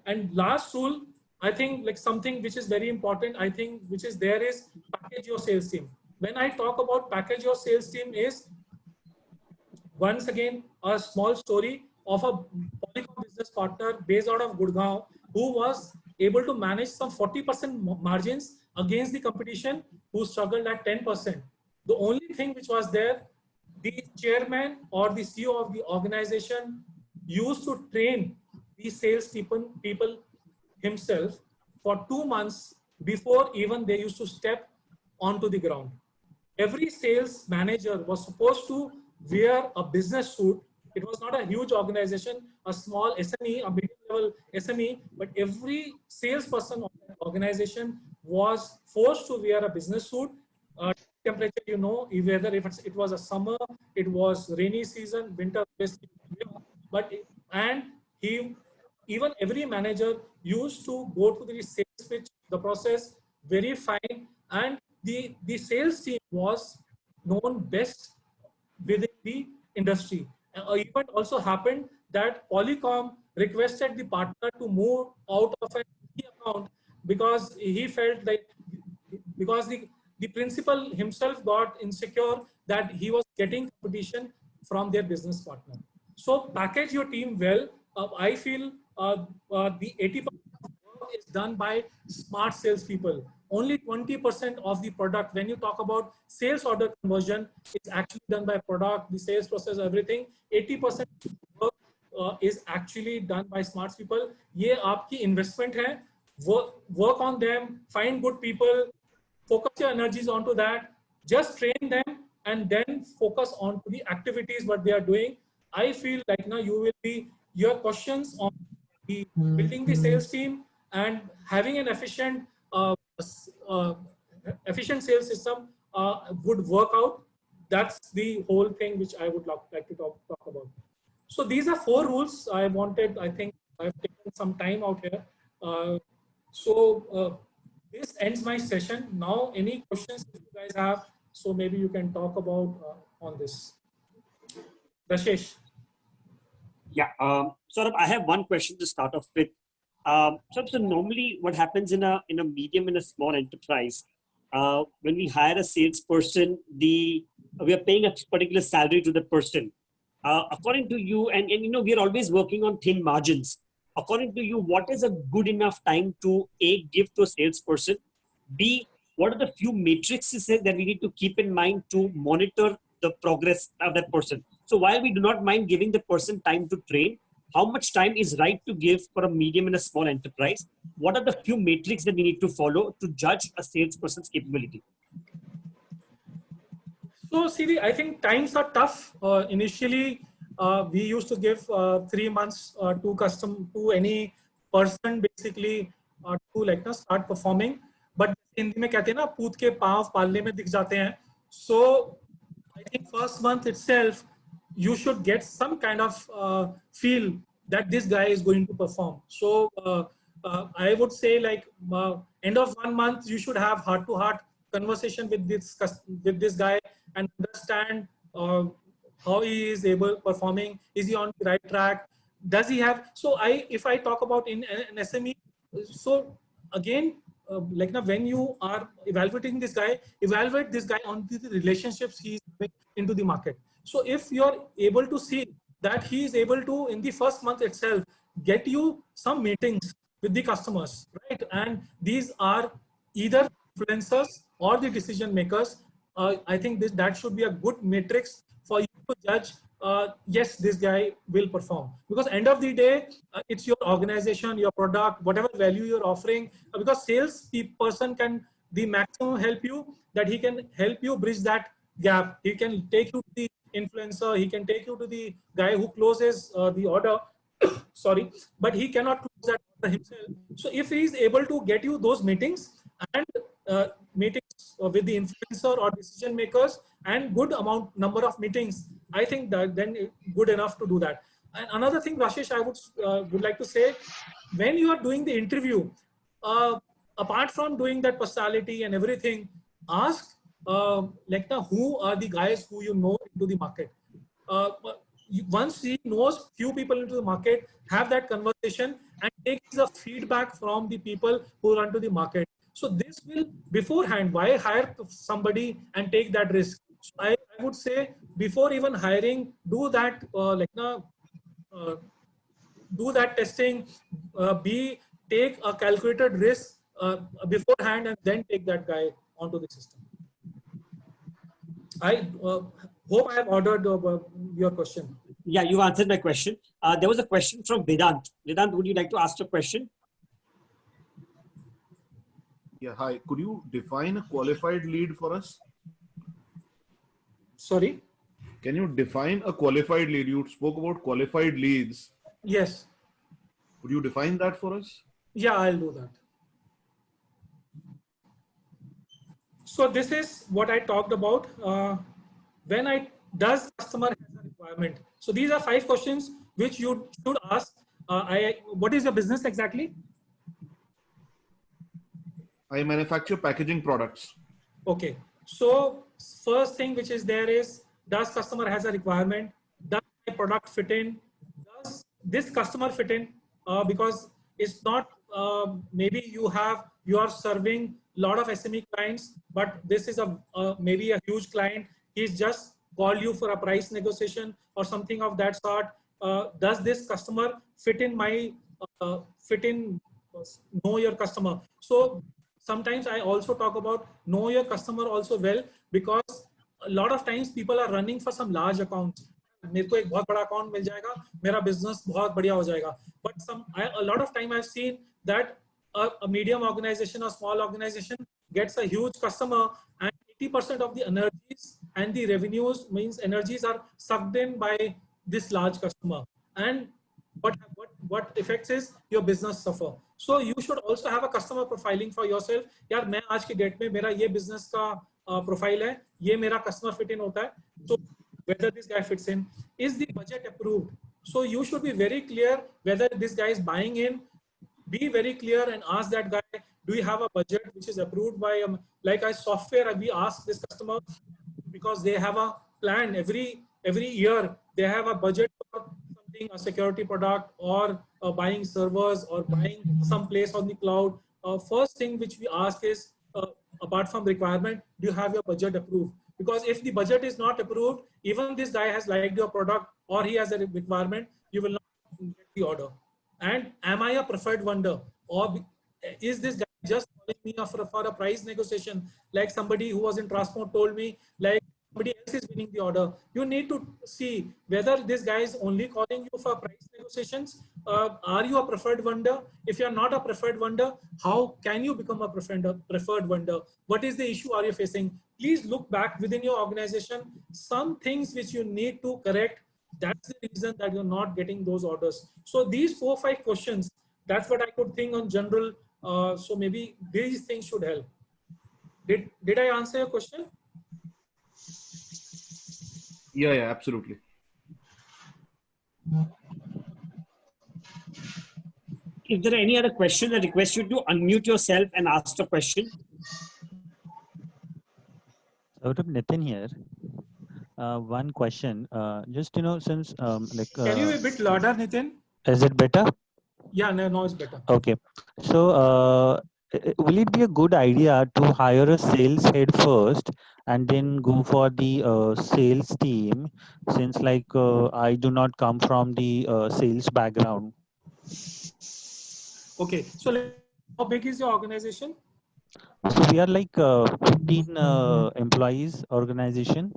And last rule, I think something which is very important, I think, which is there is package your sales team. When I talk about package your sales team is, once again, a small story of a Polycom business partner based out of Gurgaon, who was able to manage some 40% margins against the competition, who struggled at 10%. The only thing which was there, the chairman or the CEO of the organization used to train the sales people himself for 2 months before even they used to step onto the ground. Every sales manager was supposed to wear a business suit. It was not a huge organization, a small SME, a mid-level SME, but every salesperson of the organization was forced to wear a business suit. Temperature, you know, whether if it was a summer, it was rainy season, winter, but even every manager used to go to the sales pitch, the process very fine, and the sales team was known best within the industry. Event also happened that Polycom requested the partner to move out of an account because he felt like, because the principal himself got insecure that he was getting competition from their business partner. So package your team well. I feel the 80% work is done by smart salespeople. Only 20% of the product, when you talk about sales order conversion, is actually done by product, the sales process, everything. 80% work is actually done by smart people. ये आपकी investment है. Work on them, find good people, focus your energies onto that, just train them, and then focus on to the activities what they are doing. I feel like now you will be, your questions on the building the sales team and having an efficient sales system would work out. That's the whole thing which I would like to talk about. So these are 4 rules I wanted. I think I've taken some time out here. This ends my session. Now, any questions if you guys have? So maybe you can talk about on this. Rashesh. Yeah, sort of. I have one question to start off with. So normally, what happens in a medium and a small enterprise, when we hire a salesperson, we are paying a particular salary to the person. According to you, and you know, we are always working on thin margins. According to you, what is a good enough time to A, give to a salesperson? B, what are the few matrices that we need to keep in mind to monitor the progress of that person? So while we do not mind giving the person time to train, how much time is right to give for a medium and a small enterprise? What are the few metrics that we need to follow to judge a salesperson's capability? So, CV, I think times are tough. Initially, we used to give 3 months to any person basically to like start performing. But Hindi में कहते हैं ना पूत के पाँव पालने में दिख जाते हैं. So, I think first month itself, you should get some kind of feel that this guy is going to perform. So I would say like end of 1 month, you should have heart-to-heart conversation with this guy and understand how he is performing. Is he on the right track? Does he have? So if I talk about in an SME, so again, like now when you are evaluating this guy, evaluate this guy on the relationships he's having into the market. So if you're able to see that he is able to, in the first month itself, get you some meetings with the customers, right? And these are either influencers or the decision makers. I think that should be a good matrix for you to judge, yes, this guy will perform. Because end of the day, it's your organization, your product, whatever value you're offering. Because sales person can the maximum help you, that he can help you bridge that gap. He can take you to the influencer, he can take you to the guy who closes the order, sorry, but he cannot close that order himself. So if he is able to get you those meetings and meetings with the influencer or decision makers and good number of meetings, I think that then good enough to do that. And another thing, Rashesh, I would like to say, when you are doing the interview, apart from doing that personality and everything, ask like who are the guys who you know into the market. Once he knows few people into the market, have that conversation and take the feedback from the people who run to the market. So this will beforehand, why hire somebody and take that risk? So I would say before even hiring, do that do that testing, take a calculated risk beforehand and then take that guy onto the system. I hope I have ordered your question. Yeah, you answered my question. There was a question from Vedant. Vedant, would you like to ask a question? Yeah, hi. Could you define a qualified lead for us? Sorry? Can you define a qualified lead? You spoke about qualified leads. Yes. Could you define that for us? Yeah, I'll do that. So this is what I talked about. Does customer has a requirement? So these are 5 questions which you should ask. What is your business exactly? I manufacture packaging products. Okay. So first thing which is there is, does customer has a requirement? Does my product fit in? Does this customer fit in? Because it's not, maybe you are serving a lot of SME clients, but this is maybe a huge client. He's just called you for a price negotiation or something of that sort. Does this customer fit in know your customer? So sometimes I also talk about know your customer also well, because a lot of times people are running for some large accounts. मेरे को एक बहुत बड़ा account मिल जाएगा, मेरा business बहुत बढ़िया हो जाएगा. But a lot of time I've seen that a medium organization or small organization gets a huge customer, and 80% of the energies and the revenues means energies are sucked in by this large customer. And what effects is your business suffer. So you should also have a customer profiling for yourself. यार मैं आज की date में मेरा ये business का profile है, ये मेरा customer fit in होता है. So whether this guy fits in, is the budget approved? So you should be very clear whether this guy is buying in. Be very clear and ask that guy, do you have a budget which is approved by, like a software, we ask this customer because they have a plan every year. They have a budget for something, a security product, or buying servers, or buying some place on the cloud. First thing which we ask is, apart from requirement, do you have your budget approved? Because if the budget is not approved, even this guy has liked your product or he has a requirement, you will not get the order. And am I a preferred vendor, or is this guy just calling me for a price negotiation? Like somebody who was in Transmode told me, like somebody else is winning the order. You need to see whether this guy is only calling you for price negotiations. Are you a preferred vendor? If you're not a preferred vendor, how can you become a preferred vendor? What is the issue are you facing? Please look back within your organization, some things which you need to correct. That's the reason that you're not getting those orders. So these 4 or 5 questions, that's what I could think on general. So maybe these things should help. Did I answer your question? Yeah, absolutely. If there are any other questions, I request you to unmute yourself and ask the question. Nitin here. One question. Just since can you be a bit louder, Nitin? Is it better? Yeah, no, it's better. Okay. So will it be a good idea to hire a sales head first and then go for the sales team, since I do not come from the sales background? Okay. So how big is your organization? So we are like 15 employees organization.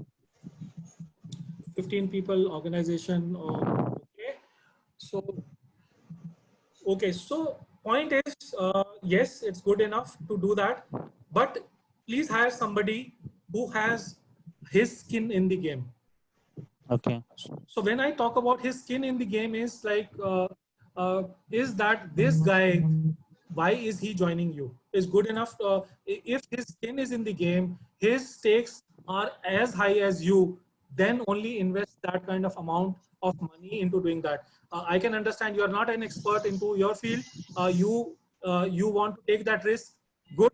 15 people organization. Okay. So point is, yes, it's good enough to do that, but please hire somebody who has his skin in the game. Okay. So when I talk about his skin in the game is like, is that this guy, why is he joining you? Is good enough. If his skin is in the game, his stakes are as high as you, then only invest that kind of amount of money into doing that. I can understand you are not an expert into your field. You want to take that risk. Good,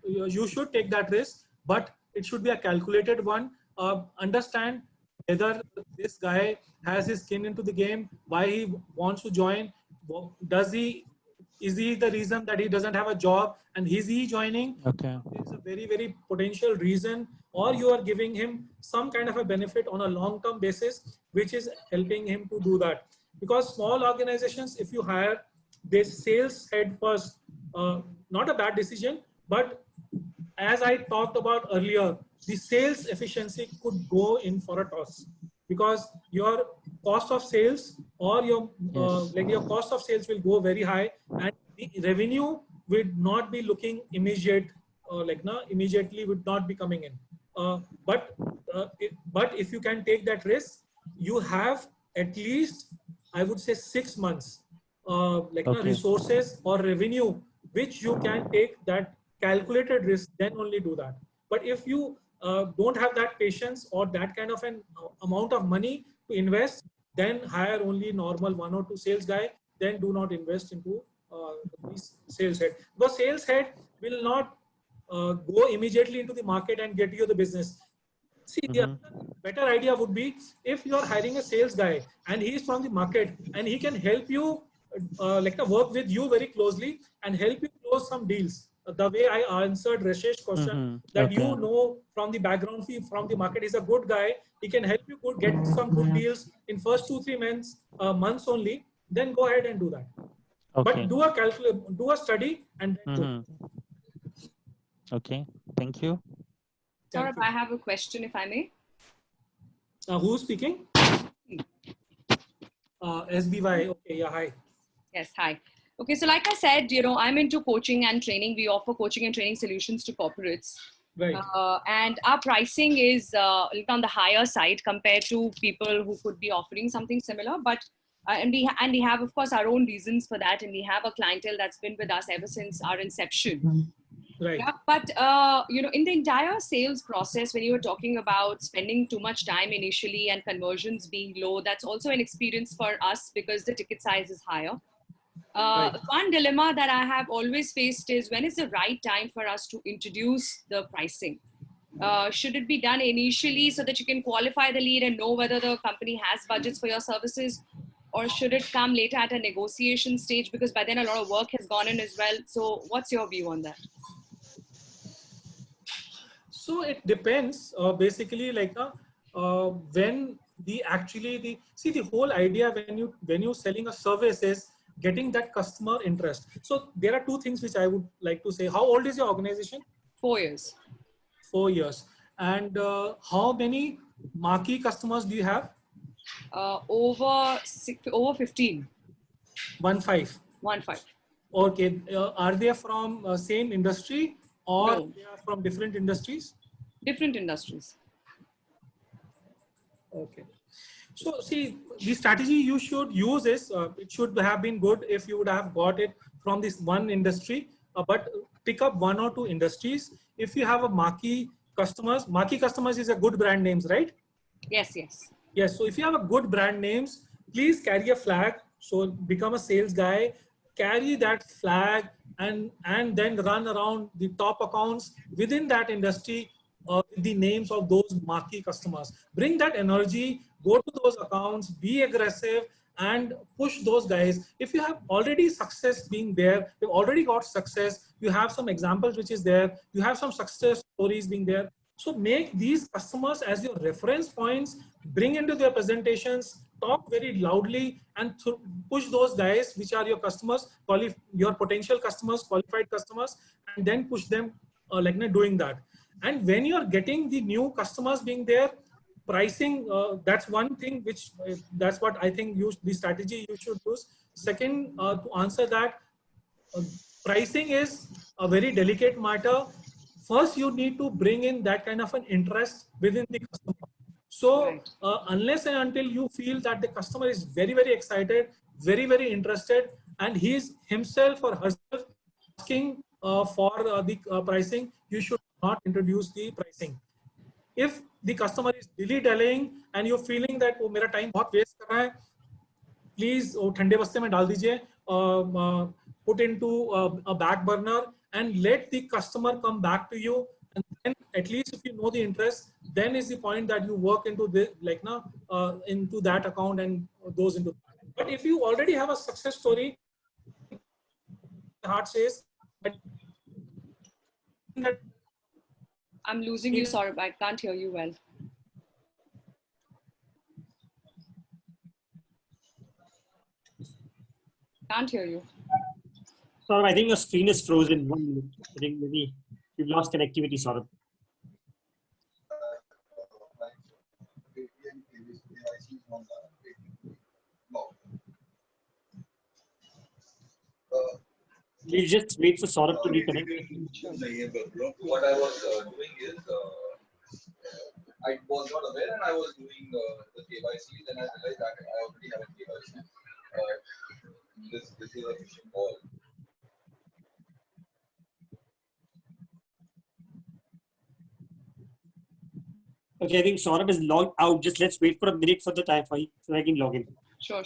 you should take that risk, but it should be a calculated one. Understand whether this guy has his skin into the game, why he wants to join. Is he the reason that he doesn't have a job and is he joining? Okay. It's a very, very potential reason, or you are giving him some kind of a benefit on a long-term basis, which is helping him to do that. Because small organizations, if you hire this sales head first, not a bad decision, but as I talked about earlier, the sales efficiency could go in for a toss, because your cost of sales or your your cost of sales will go very high, and the revenue would not be looking immediate, immediately would not be coming in. But if you can take that risk, you have at least, I would say, 6 months, resources or revenue, which you can take that calculated risk, then only do that. But if you don't have that patience or that kind of an amount of money to invest, then hire only normal 1 or 2 sales guy, then do not invest into these sales head. Because sales head will not go immediately into the market and get you the business. See, the better idea would be if you are hiring a sales guy and he is from the market and he can help you, work with you very closely and help you close some deals. The way I answered Rashesh's question, that you know from the background, from the market, is a good guy. He can help you get some good deals in first 2-3 months only. Then go ahead and do that. Okay. But do a study and then do it. Okay. Thank you. Saurabh, I have a question, if I may. Who's speaking? SBY. Okay. Yeah. Hi. Yes. Hi. Okay, so like I said, I'm into coaching and training. We offer coaching and training solutions to corporates. Right. And our pricing is on the higher side compared to people who could be offering something similar. But and we have, of course, our own reasons for that. And we have a clientele that's been with us ever since our inception. Right. Yeah, but in the entire sales process, when you were talking about spending too much time initially and conversions being low, that's also an experience for us because the ticket size is higher. Right. One dilemma that I have always faced is when is the right time for us to introduce the pricing? Should it be done initially so that you can qualify the lead and know whether the company has budgets for your services? Or should it come later at a negotiation stage because by then a lot of work has gone in as well? So what's your view on that? So it depends. Basically, like when the whole idea when you selling a service is getting that customer interest. So there are two things which I would like to say. How old is your organization? 4 years. 4 years. And how many marquee customers do you have? Over 15. 15. 15. Okay. Are they from same industry or No. they are from different industries? Different industries. Okay. So see, the strategy you should use is, it should have been good if you would have got it from this one industry, but pick up 1 or 2 industries. If you have a marquee customers is a good brand names, right? Yes, yes. Yes. So if you have a good brand names, please carry a flag. So become a sales guy, carry that flag and then run around the top accounts within that industry with the names of those marquee customers. Bring that energy, go to those accounts, be aggressive and push those guys. If you have already success being there, you've already got success, you have some examples which is there, you have some success stories being there. So make these customers as your reference points, bring into their presentations, talk very loudly and push those guys which are your customers, your potential customers, qualified customers, and then push them doing that. And when you're getting the new customers being there, pricing, that's one thing which, that's what I think the strategy you should use. Second, to answer that, pricing is a very delicate matter. First, you need to bring in that kind of an interest within the customer. So unless and until you feel that the customer is very, very excited, very, very interested, and he is himself or herself asking for the pricing, you should not introduce the pricing. If the customer is dilly-dallying and you're feeling that oh, मेरा time बहुत waste कर रहा है, please ठंडे बस्ते में डाल दीजिए, put into a back burner and let the customer come back to you. And then at least if you know the interest, then is the point that you work into the into that account and those into. But if you already have a success story, heart says. I'm losing you, Saurabh. I can't hear you well. Can't hear you. Saurabh, I think your screen is frozen. 1 minute. I think maybe you've lost connectivity, Saurabh. We'll just wait for Saurabh to reconnect. What I was doing is, I was not aware and I was doing the KYC, then I realized that I already have a KYC. This is a phishing call. Okay, I think Saurabh is logged out. Just let's wait for a minute for the time for you so I can log in. Sure.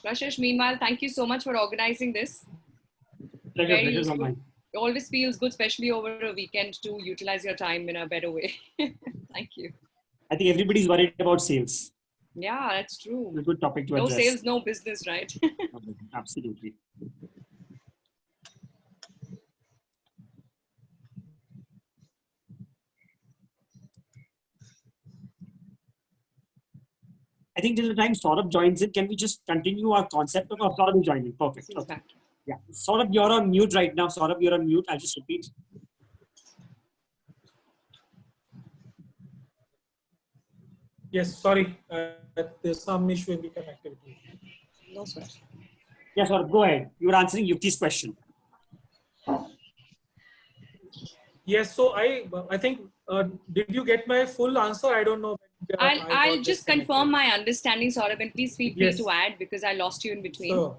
Rashesh, meanwhile, thank you so much for organizing this. Pleasure on mine. It always feels good, especially over a weekend, to utilize your time in a better way. Thank you. I think everybody's worried about sales. Yeah, that's true. A good topic to address. No sales, no business, right? Absolutely. I think till the time Saurabh joins in, can we just continue our concept of Saurabh joining? Perfect. Okay. Yeah. Saurabh, you're on mute right now. Saurabh, you're on mute. I'll just repeat. Yes, sorry, there's some issue in the connectivity. No sweat. Yes, sir. Go ahead. You were answering Yukti's question. Yes, so I think, did you get my full answer? I don't know. I'll just confirm my understanding, Saurabh, and please feel free Yes. to add because I lost you in between. Sure.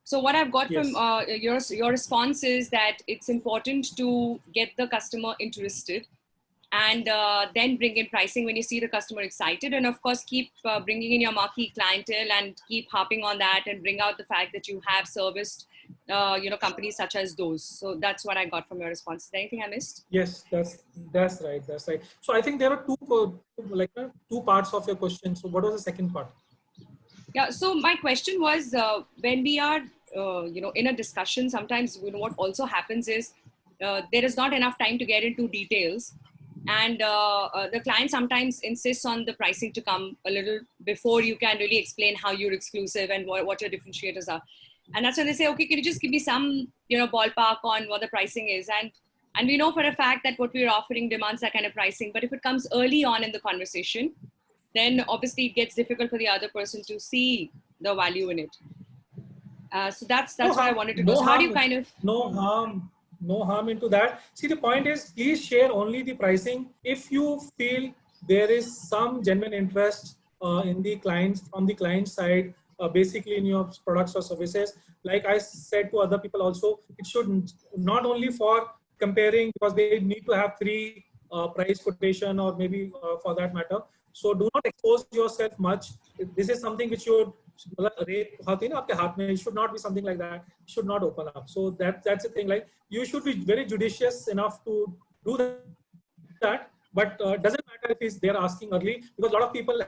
So what I've got Yes. from your response is that it's important to get the customer interested and then bring in pricing when you see the customer excited, and of course keep bringing in your marquee clientele and keep harping on that and bring out the fact that you have serviced companies such as those. So that's what I got from your response. Is there anything I missed? Yes, that's right. That's right. So I think there are two parts of your question. So what was the second part? Yeah. So my question was, when we are, in a discussion, sometimes what also happens is there is not enough time to get into details, and the client sometimes insists on the pricing to come a little before you can really explain how you're exclusive and what your differentiators are. And that's when they say, okay, can you just give me some, ballpark on what the pricing is? And we know for a fact that what we're offering demands that kind of pricing. But if it comes early on in the conversation, then obviously it gets difficult for the other person to see the value in it. So that's what I wanted to know. So how do you kind of... No harm into that. See, the point is, please share only the pricing if you feel there is some genuine interest in the clients, from the client side, basically in your products or services. Like I said to other people also, it should not only for comparing, because they need to have 3 price quotation or maybe for that matter. So do not expose yourself much. This is something which you it should not be something like that. It should not open up. So that's the thing. Like, you should be very judicious enough to do that. But doesn't matter if they're asking early, because a lot of people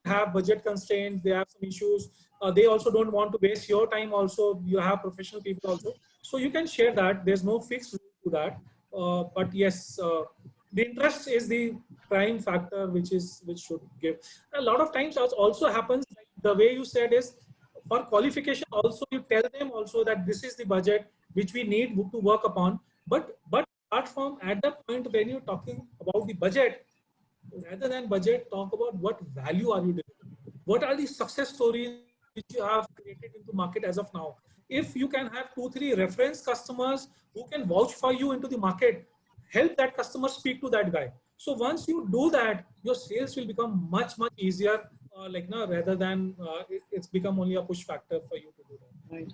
have budget constraints. They have some issues. They also don't want to waste your time. Also, you have professional people also. So you can share that. There's no fixed rule to that. But yes, the interest is the prime factor, which should give. A lot of times also happens, like the way you said, is for qualification also you tell them also that this is the budget which we need to work upon. But apart from, at the point when you're talking about the budget, rather than budget, talk about what value are you delivering. What are the success stories which you have created into market as of now? If you can have 2-3 reference customers who can vouch for you into the market, help that customer speak to that guy. So once you do that, your sales will become much easier. Rather than it's become only a push factor for you to do that. Right.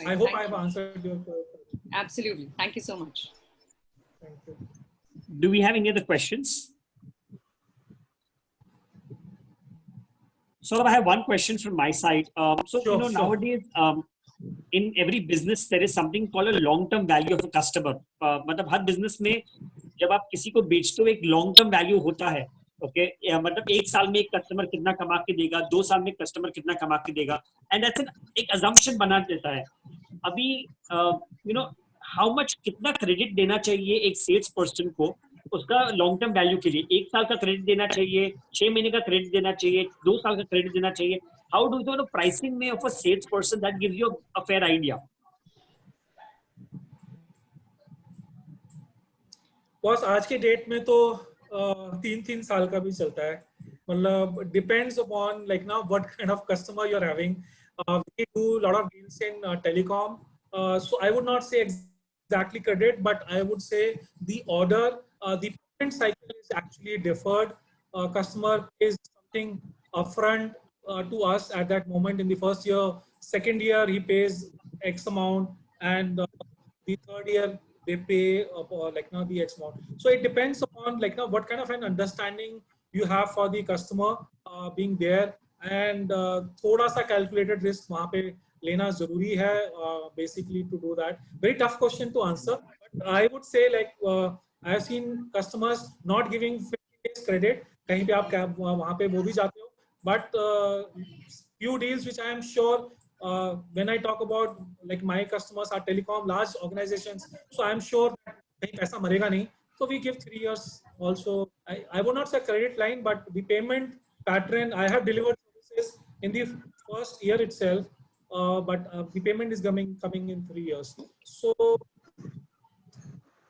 I hope I have answered your question. Absolutely. Thank you so much. Thank you. Do we have any other questions? So I have one question from my side. Sure. Nowadays, in every business, there is something called a long-term value of a customer. मतलब हर business में जब आप किसी को बेचते हो, एक long-term value होता है. Okay, मतलब 1 साल में एक कस्टमर कितना कमा के देगा, 2 साल में कस्टमर कितना कमा के देगा, and that's एक assumption बना देता है. अभी how much कितना क्रेडिट देना चाहिए एक सेल्स पर्सन को उसका लॉन्ग टर्म वैल्यू के लिए? 1 साल का क्रेडिट देना चाहिए, 6 महीने का क्रेडिट देना चाहिए, 2 साल का क्रेडिट देना चाहिए? How do you know pricing में of a sales person that gives you a fair idea? Boss, आज के डेट में तो 3 साल का भी चलता है. मतलब depends upon what kind of customer you are having. We do a lot of deals in telecom. So I would not say exactly credit, but I would say the order, the payment cycle is actually deferred. Customer pays something upfront to us at that moment in the first year. Second year, he pays X amount, and the third year they pay the X amount. So it depends upon what kind of an understanding you have for the customer being there, and थोड़ा सा calculated risk वहाँ पे लेना जरूरी है basically to do that. Very tough question to answer, but I would say I have seen customers not giving 50 days credit. कहीं पे आप वहाँ पे वो भी जाते हो, but few deals which I am sure when I talk about my customers are telecom, large organizations, so I am sure कहीं पैसा मरेगा नहीं. So we give 3 years also. I would not say credit line, but the payment pattern, I have delivered services in the first year itself, but the payment is coming in 3 years. So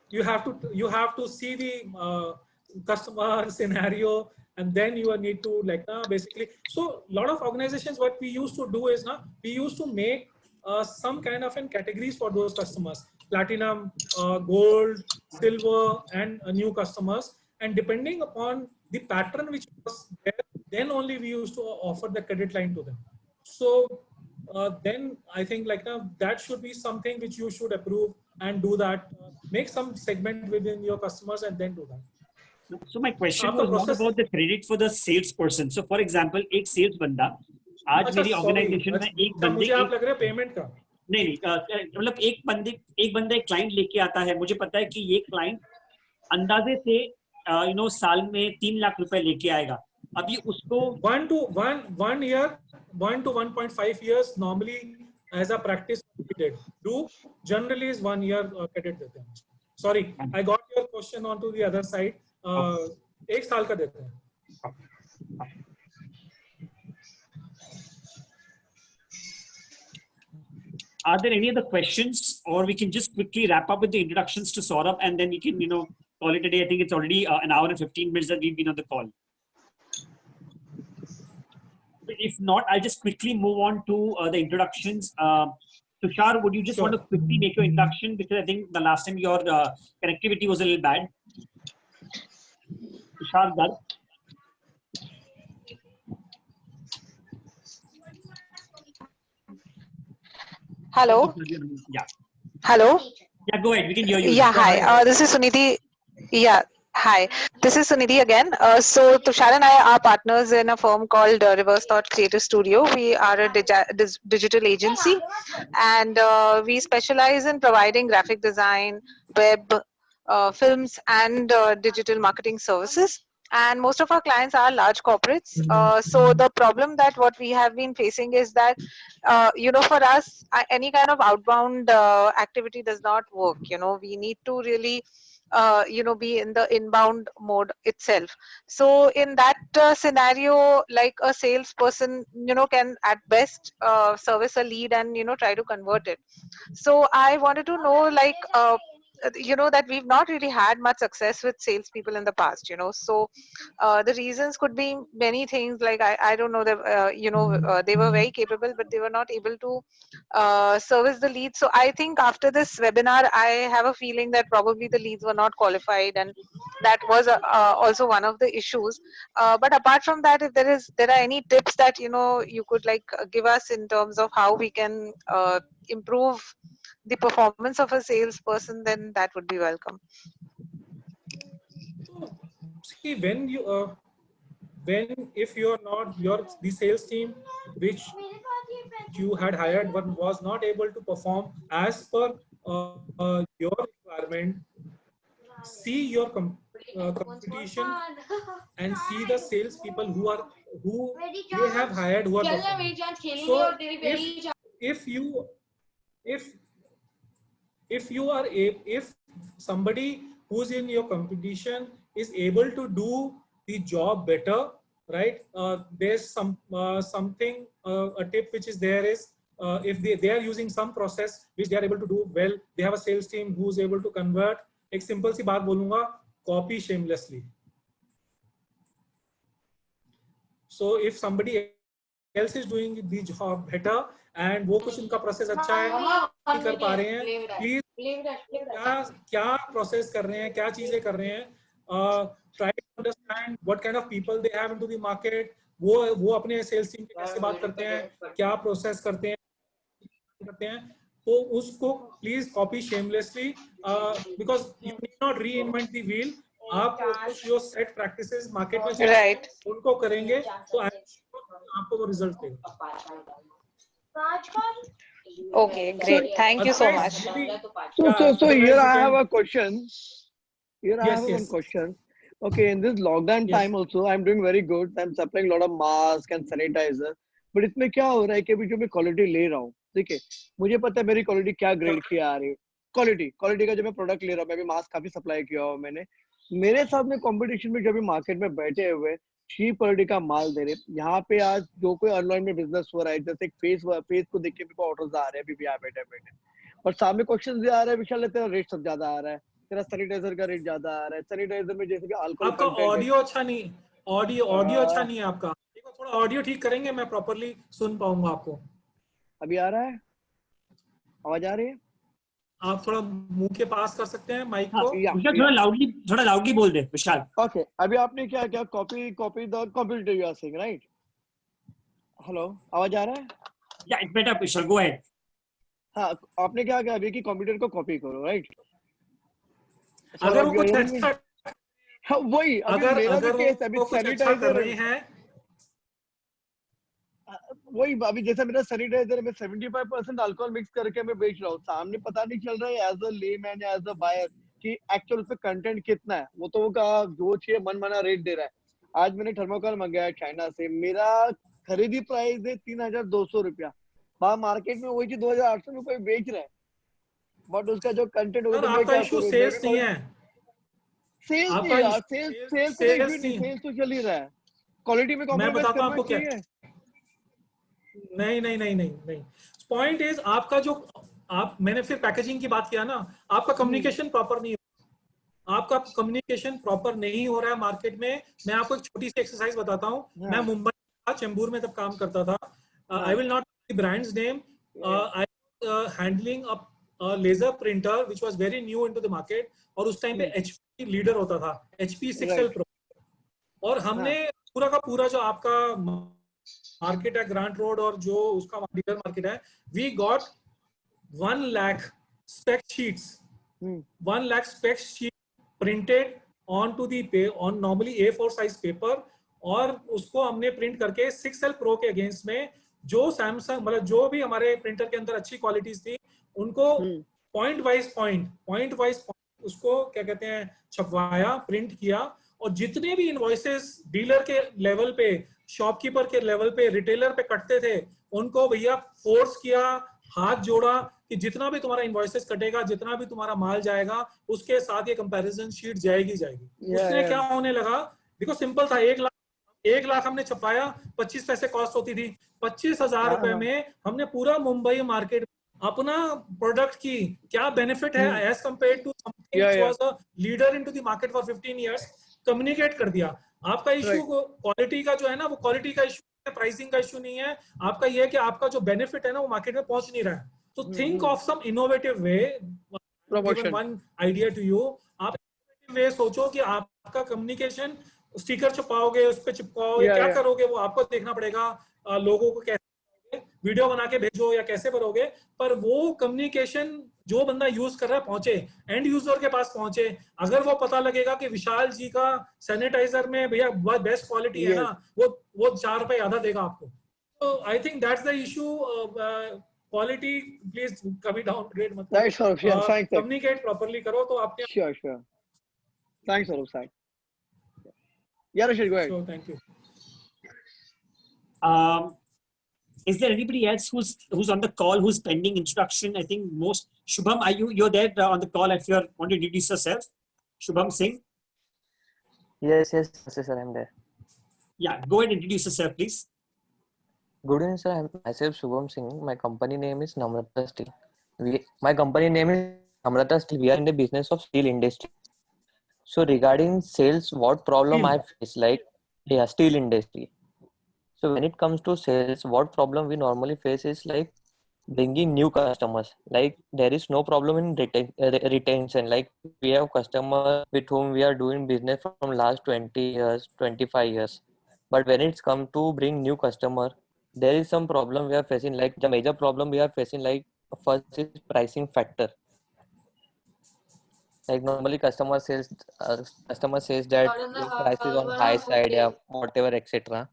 you have to see the customer scenario and then you need to like basically. So a lot of organizations, what we used to do is we used to make some kind of categories for those customers: platinum, gold, silver, and new customers. And depending upon the pattern which was there, then only we used to offer the credit line to them. So then I think like that should be something which you should approve and do that. Make some segment within your customers and then do that. So my question was not about the credit for the salesperson. So for example, एक sales बंदा आज मेरी organization में एक बंदे मुझे आप लग रहा है पेमेंट का नहीं मतलब एक बंदा एक क्लाइंट लेके आता है, मुझे पता है कि ये क्लाइंट अंदाजे से साल में 3 लाख रुपए लेके आएगा. अभी उसको 1 to 1.5 years normally as a practice we did do generally is 1 year credit देते हैं. Sorry, I got your question onto the other side. 1 साल का देते हैं. Are there any other questions, or we can just quickly wrap up with the introductions to Saurabh, and then we can call it a day. I think it's already an hour and 15 minutes that we've been on the call. If not, I'll just quickly move on to the introductions. Tushar, would you just want to quickly make your introduction, because I think the last time your connectivity was a little bad. Tushar Garg. Hello. Yeah. Hello. Yeah, go ahead. We can hear you. Yeah, hi. This is Sunidhi. Yeah. Hi, this is Sunidhi again. So Tushar and I are partners in a firm called Reverse Thought Creative Studio. We are a digital agency, and we specialize in providing graphic design, web, films, and digital marketing services. And most of our clients are large corporates. So the problem that what we have been facing is that, for us, any kind of outbound activity does not work. We need to really be in the inbound mode itself. So in that scenario, like a salesperson, can at best service a lead and, try to convert it. So I wanted to know, like, that we've not really had much success with salespeople in the past, so the reasons could be many things. Like, I don't know, they were very capable, but they were not able to service the leads. So I think after this webinar, I have a feeling that probably the leads were not qualified, and that was also one of the issues. But apart from that, if there are any tips that you could like give us in terms of how we can improve the performance of a salesperson, then that would be welcome. See, if you're not the sales team which you had hired was not able to perform as per your requirement, see your competition and see the sales people who they have hired who are performing. So if somebody who's in your competition is able to do the job better, right? There's something a tip which is there is if they are using some process which they are able to do well, they have a sales team who's able to convert. एक simple सी बात बोलूँगा, copy shamelessly. So if somebody else is doing the job better and वो कुछ उनका process अच्छा है, नहीं कर पा रहे हैं, please क्या process कर रहे हैं, क्या चीजें कर रहे हैं, try to understand what kind of people they have into the market, वो अपने sales team के कैसे बात करते हैं, क्या process करते हैं, तो उसको please copy shamelessly, because you need not reinvent the wheel. आप कुछ जो set practices market में right. उनको करेंगे तो आपको वो result देगा. Okay, great. Thank you so much. So here I have a question. Here I have one question. Okay, in this lockdown time also, I'm doing very good. I'm supplying a lot of mask and sanitizer. But इसमें क्या हो रहा है कि अभी जो मैं quality ले रहा हूँ, ठीक है, मुझे पता है मेरी क्वालिटी क्या ग्रेड की आ रही है. क्वालिटी का जो मैं प्रोडक्ट ले रहा हूँ, मैं भी मास्क काफी सप्लाई किया हुआ मैंने. मेरे साथ में कंपटीशन में जब भी मार्केट में बैठे हुए चीप क्वालिटी का माल दे रहे, यहाँ पे आज जो कोई ऑनलाइन में बिजनेस हो रहा है, जैसे फेस को देख के मेरे को ऑर्डर्स आ रहे हैं अभी भी यहाँ बैठे और सामने क्वेश्चन भी आ रहा है, विशाल तेरा रेट सब ज्यादा आ रहा है, तेरा सैनिटाइजर का रेट ज्यादा आ रहा है, सैनिटाइजर में जैसे कि अल्कोहल आपका ऑडियो अच्छा नहीं, ऑडियो अच्छा नहीं है आपका, एक बार थोड़ा ऑडियो ठीक करेंगे, मैं प्रॉपरली सुन पाऊंगा आपको। अभी आ रहा है? आवाज आ रही है? आप थोड़ा मुंह के पास कर सकते हैं माइक को? थोड़ा लाउडली बोल दे विशाल। ओके, अभी आपने क्या क्या copy the computer you are saying, right? Hello, आवाज आ रहा है? या it's better Vishal, go ahead. हाँ, आपने क्या कहा अभी कि कंप्यूटर को कॉपी करो, राइट? अगर वो कुछ अच्छा, हाँ वही, अगर मेरा अगर केस अभी वो कुछ अच्छा सैनिटाइजर कर रहे हैं, वही अभी जैसे मेरा सैनिटाइजर में 75% अल्कोहल मिक्स करके मैं बेच रहा हूँ, सामने पता नहीं चल रहा है as a layman as a buyer कि एक्चुअल उसमें कंटेंट कितना है। वो तो वो का जो चाहिए मनमाना रेट दे रहा है। आज मैंने थर्मोकोल मंगाया चाइना से, मेरा खरीदी प्राइस है 3200 रुपया, वहाँ मार्केट में वही चीज 2800 रुपये बेच रहे हैं, बट उसका जो कंटेंट वो तो मैं आपका क्या इशू करूँ, सेल्स नहीं है, सेल्स नहीं यार, सेल्स तो इशू नहीं, सेल्स तो चल ही रहा है, क्वालिटी में मैं कॉम्प्रोमाइज बताता हूँ करना आपको क्या। चाहिए। नहीं। पॉइंट इज आपका जो मैंने फिर पैकेजिंग की बात किया ना, आपका कम्युनिकेशन प्रॉपर नहीं, आपका कम्युनिकेशन प्रॉपर नहीं हो रहा है मार्केट में। मैं आपको एक छोटी सी एक्सरसाइज बताता हूँ। मैं मुंबई चेंबूर में तब काम करता था, I will not brands name, I handling a laser printer which was very new into the market, और उस टाइम पे एचपी लीडर होता था, एचपी 6L Pro, और हमने पूरा का पूरा जो आपका मार्केट है ग्रांट रोड और जो उसका डीलर मार्केट है, we got 1 lakh spec sheets, 1 lakh spec sheet printed onto the on normally A4 size paper, और उसको हमने प्रिंट करके 6L Pro के अगेंस्ट में जो सैमसंग मतलब जो भी हमारे प्रिंटर के अंदर अच्छी क्वालिटीज थी उनको पॉइंट वाइज उसको क्या कहते हैं छपवाया, प्रिंट किया, और जितने भी इनवॉइसेस डीलर के लेवल पे, शॉपकीपर के लेवल पे, रिटेलर पे कटते थे, उनको भैया फोर्स किया, हाथ जोड़ा कि जितना भी तुम्हारा इनवॉइसेस कटेगा, जितना भी तुम्हारा माल जाएगा, उसके साथ ये कंपैरिजन शीट जाएगी। उसने क्या होने लगा, देखो सिंपल था, 1 लाख हमने छपाया, 25 पैसे कॉस्ट होती थी, 25,000 रुपए में हमने पूरा मुंबई मार्केट अपना प्रोडक्ट की क्या बेनिफिट है as compare to something which was a leader into the market for 15 years, communicate कर दिया। आपका इशू क्वालिटी का जो है ना, वो क्वालिटी का इशू है, प्राइसिंग का इशू नहीं है। आपका ये है कि आपका जो बेनिफिट है ना वो मार्केट में पहुंच नहीं रहा है। तो think of some innovative way, one idea to you, आप वे सोचो कि आपका कम्युनिकेशन, स्टिकर छुपाओगे, उस पर चिपकाओगे, क्या करोगे वो आपको देखना पड़ेगा, लोगों को कैसे वीडियो बना के भेजो या कैसे करोगे, पर वो कम्युनिकेशन जो बंदा यूज कर रहा है पहुंचे, एंड यूजर के पास पहुंचे। अगर वो पता लगेगा कि विशाल जी का सैनिटाइजर में भैया बहुत बेस्ट क्वालिटी है ना, वो 4 रुपए ज्यादा देगा आपको। तो I think that's the issue, quality please कभी डाउनग्रेड मत करो, कम्युनिकेट प्रॉपर्ली करो तो आपने sure thanks Saurabh sir. Yeah, Rashid, go ahead. So, thank you. Is there anybody else who's on the call who's pending introduction? I think most. Shubham, you're there on the call if you want to introduce yourself? Shubham Singh. Yes, sir, I'm there. Yeah, go ahead and introduce yourself, please. Good evening, sir. I'm myself Shubham Singh. My company name is Namrata Steel. My company name is Namrata Steel. We are in the business of steel industry. So regarding sales, what problem I face, like steel industry. So when it comes to sales, what problem we normally face is like bringing new customers. Like there is no problem in retention. Like we have customers with whom we are doing business from last 20 years, 25 years. But when it's come to bring new customer, there is some problem we are facing. Like the major problem we are facing, like first is pricing factor. Like normally customer says that price is on high side, yeah, whatever, etc.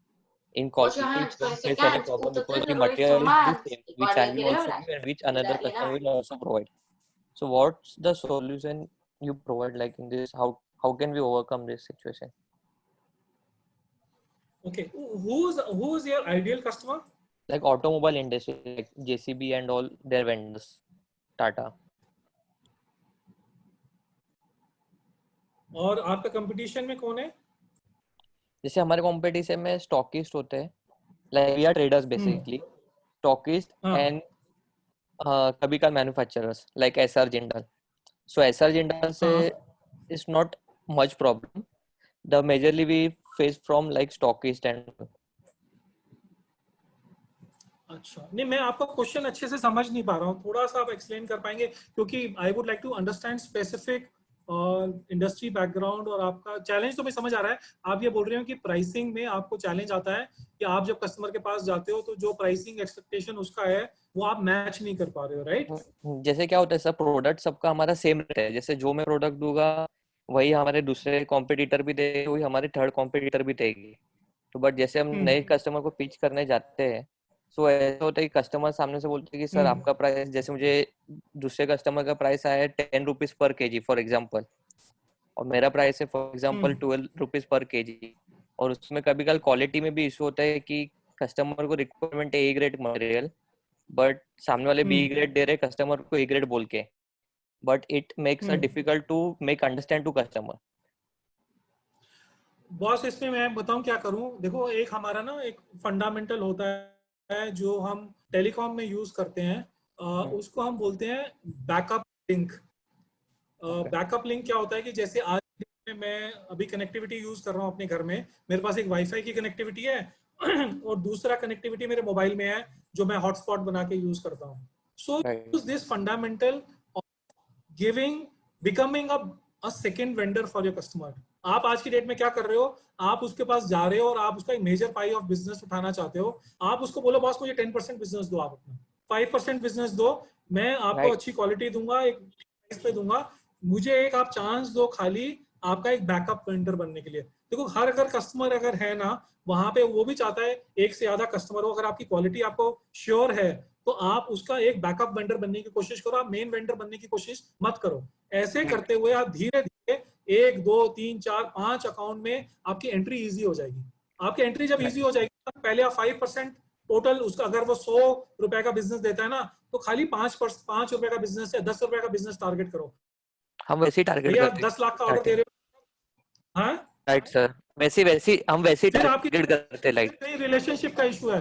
In quality, we don't face any problem because the material is the same, which I will also give and which another customer will also provide. So what's the solution you provide like in this? How can we overcome this situation? Okay, who's your ideal customer? Like automobile industry, like JCB and all their vendors, Tata. और आपका competition में कौन है? जैसे हमारे competition में stockist होते हैं, like we are traders basically, stockist and कभी का manufacturers like SR Jindal. So SR Jindal से is not much problem. The majorly we face from like stockist and अच्छा, नहीं मैं आपका क्वेश्चन अच्छे से समझ नहीं पा रहा हूँ, थोड़ा सा आप एक्सप्लेन कर पाएंगे, क्योंकि I would like to understand specific industry background और आपका चैलेंज तो मैं समझ आ रहा है। आप ये बोल रहे हो कि प्राइसिंग में आपको चैलेंज आता है कि आप जब कस्टमर के पास जाते हो तो जो प्राइसिंग एक्सपेक्टेशन उसका है वो आप मैच नहीं कर पा रहे हो, राइट? जैसे क्या होता है सर, प्रोडक्ट सबका हमारा सेम रेट है, जैसे जो मैं प्रोडक्ट दूंगा वही हमारे दूसरे कॉम्पिटिटर भी देंगे, वही हमारे थर्ड कॉम्पिटिटर भी देंगे। तो बट जैसे हम नए कस्टमर को पिच करने जाते हैं, सो ऐसा होता है कि कस्टमर सामने से बोलते हैं कि सर आपका प्राइस, जैसे मुझे दूसरे कस्टमर का प्राइस आया है 10 rupees per KG for example, और मेरा प्राइस है for example 12 rupees per KG, और उसमें कभी कभी क्वालिटी में भी इशू होता है कि कस्टमर को रिक्वायरमेंट है ए ग्रेड मटेरियल, बट सामने वाले बी ग्रेड दे रहे कस्टमर को ए ग्रेड बोल के, but it makes a difficult to make understand to customer. Boss इसमें मैं बताऊं क्या करूं, देखो एक हमारा ना एक फंडामेंटल होता है जो हम टेलीकॉम में यूज करते हैं, उसको हम बोलते हैं बैकअप लिंक। बैकअप लिंक क्या होता है कि जैसे आज में मैं अभी कनेक्टिविटी यूज कर रहा हूँ अपने घर में, मेरे पास एक वाईफाई की कनेक्टिविटी है और दूसरा कनेक्टिविटी मेरे मोबाइल में है जो मैं हॉटस्पॉट बना के यूज करता हूँ। So this fundamental giving becoming a second vendor for your customer. आप आज की डेट में क्या कर रहे हो, आप उसके पास जा रहे हो और आप उसका एक मेजर पाई ऑफ बिजनेस उठाना चाहते हो, आप उसको बोलो बॉस मुझे 10% बिजनेस दो, आप अपना 5% बिजनेस दो, मैं आपको अच्छी क्वालिटी दूंगा, एक प्राइस पे दूंगा, मुझे एक आप चांस दो खाली आपका एक बैकअप वेंडर बनने के लिए। देखो हर अगर कस्टमर अगर है ना वहां पे, वो भी चाहता है एक से ज्यादा कस्टमर हो, अगर आपकी क्वालिटी आपको श्योर है तो आप उसका एक बैकअप वेंडर बनने की कोशिश करो, आप मेन वेंडर बनने की कोशिश मत करो। ऐसे करते हुए आप धीरे धीरे 1 2 3 4 5 अकाउंट में आपकी एंट्री इजी हो जाएगी। आपकी एंट्री जब इजी हो जाएगी, पहले आप 5% टोटल उसका, अगर वो 100 रुपए का बिजनेस देता है ना तो खाली 5 रुपए का बिजनेस या 10 रुपए का बिजनेस टारगेट करो। हम वैसे ही टारगेट करते हैं, 10 लाख का ऑर्डर दे रहे हो, हाँ राइट सर, वैसे हम वैसे ही टारगेट करते हैं। लाइक रिलेशनशिप का इशू है,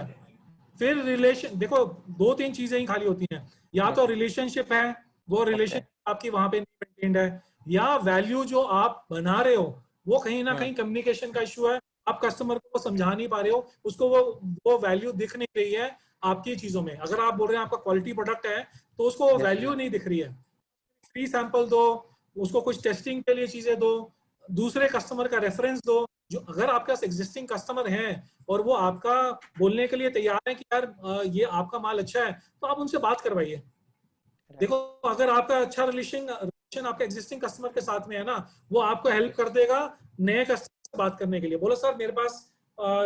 फिर रिलेशन देखो 2-3 चीजें ही खाली होती हैं, या तो रिलेशनशिप है, वो रिलेशनशिप आपकी वहां पे नहीं मेंटेन्ड है, या वैल्यू जो आप बना रहे हो वो कहीं ना कहीं कम्युनिकेशन का इशू है, आप कस्टमर को समझा नहीं पा रहे हो, उसको वो वैल्यू दिख नहीं रही है आपकी चीजों में। अगर आप बोल रहे हैं आपका क्वालिटी प्रोडक्ट है तो उसको वो वैल्यू नहीं दिख रही है। फ्री सैंपल दो, उसको कुछ टेस्टिंग के लिए चीजें दो, दूसरे कस्टमर का रेफरेंस दो, जो अगर आपके पास एग्जिस्टिंग कस्टमर हैं और वो आपका बोलने के लिए तैयार है कि यार ये आपका माल अच्छा है, तो आप उनसे बात करवाइए। देखो अगर आपका अच्छा रिलेशन आपके एग्जिस्टिंग कस्टमर के साथ में है ना, वो आपको हेल्प कर देगा नए कस्टमर से बात करने के लिए। बोलो सर मेरे पास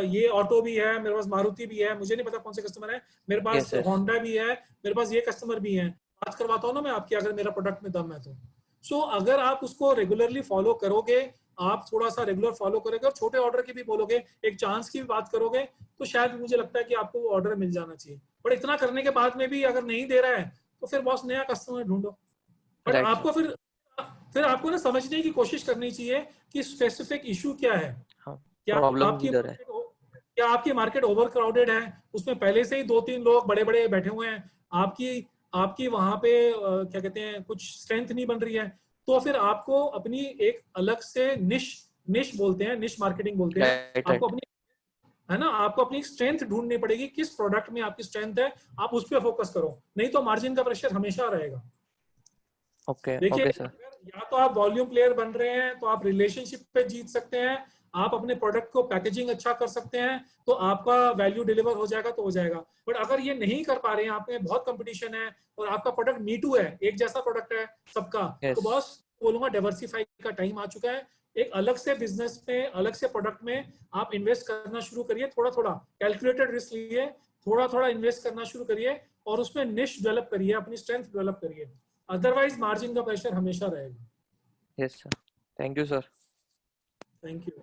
ये ऑटो भी है, मेरे पास मारुति भी है, मुझे नहीं पता कौन से कस्टमर है, मेरे पास होंडा भी है, मेरे पास ये कस्टमर भी है, बात करवाता हूँ ना मैं आपकी, अगर मेरा प्रोडक्ट में दम है तो। सो अगर आप उसको रेगुलरली फॉलो करोगे, आप थोड़ा सा रेगुलर फॉलो करोगे और छोटे ऑर्डर की भी बोलोगे, एक चांस की भी बात करोगे, तो शायद मुझे लगता है कि आपको वो ऑर्डर मिल जाना चाहिए। बट इतना करने के बाद में भी अगर नहीं दे रहा है तो फिर बॉस नया कस्टमर ढूंढो। बट आपको फिर आपको ना समझने की कोशिश करनी चाहिए कि स्पेसिफिक इशू क्या है। क्या आपकी मार्केट ओवर क्राउडेड है, उसमें पहले से ही 2-3 लोग बड़े बड़े बैठे हुए हैं, आपकी वहां पे क्या कहते हैं कुछ स्ट्रेंथ नहीं बन रही है, तो फिर आपको अपनी एक अलग से निश बोलते हैं, निश मार्केटिंग बोलते हैं, आपको अपनी है ना, आपको अपनी स्ट्रेंथ ढूंढनी पड़ेगी, किस प्रोडक्ट में आपकी स्ट्रेंथ है, आप उस पर फोकस करो, नहीं तो मार्जिन का प्रेशर हमेशा रहेगा। देखिए या तो आप वॉल्यूम प्लेयर बन रहे हैं तो आप रिलेशनशिप पे जीत सकते हैं, आप अपने प्रोडक्ट को पैकेजिंग अच्छा कर सकते हैं तो आपका वैल्यू डिलीवर हो जाएगा तो हो जाएगा। बट अगर ये नहीं कर पा रहे हैं, आप में बहुत कंपटीशन है और आपका प्रोडक्ट मी टू है, एक जैसा प्रोडक्ट है सबका, तो बॉस बोलूंगा डाइवर्सिफाई का टाइम आ चुका है। एक अलग से बिजनेस में, अलग से प्रोडक्ट में आप इन्वेस्ट करना शुरू करिए, थोड़ा थोड़ा कैलकुलेटेड रिस्क लिए, थोड़ा थोड़ा इन्वेस्ट करना शुरू करिए और उसमें निश डेवलप करिए, अपनी स्ट्रेंथ डेवलप करिए, अदरवाइज मार्जिन का प्रेशर हमेशा रहेगा। Yes sir, thank you sir. Thank you.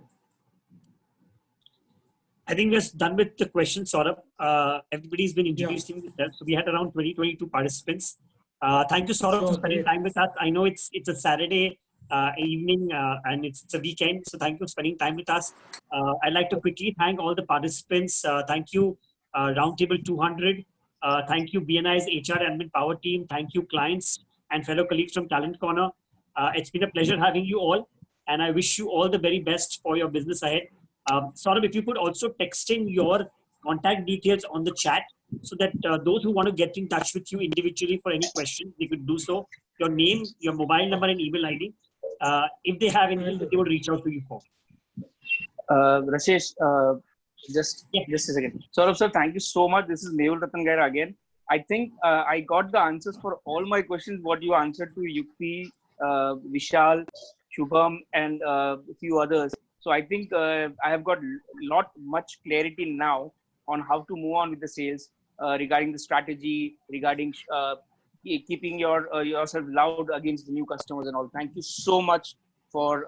I think we're done with the questions, Saurabh. Everybody's been introducing themselves. So we had around 22 participants. Thank you, Saurabh, for spending time with us. I know it's a Saturday evening and it's a weekend, so thank you for spending time with us. I'd like to quickly thank all the participants. Thank you, Roundtable 200. Thank you, BNI's HR and Power team. Thank you, clients and fellow colleagues from Talent Corner. It's been a pleasure having you all, and I wish you all the very best for your business ahead. Saurabh, if you could also text in your contact details on the chat so that those who want to get in touch with you individually for any questions, they could do so. Your name, your mobile number and email ID. If they have anything that they would reach out to you for. Rashesh, just a second. Saurabh sir, thank you so much. This is Mehul Ratangara again. I think I got the answers for all my questions, what you answered to Yukti, Vishal, Shubham, and a few others. So I think I have got much clarity now on how to move on with the sales regarding the strategy, regarding keeping yourself loud against the new customers and all. Thank you so much for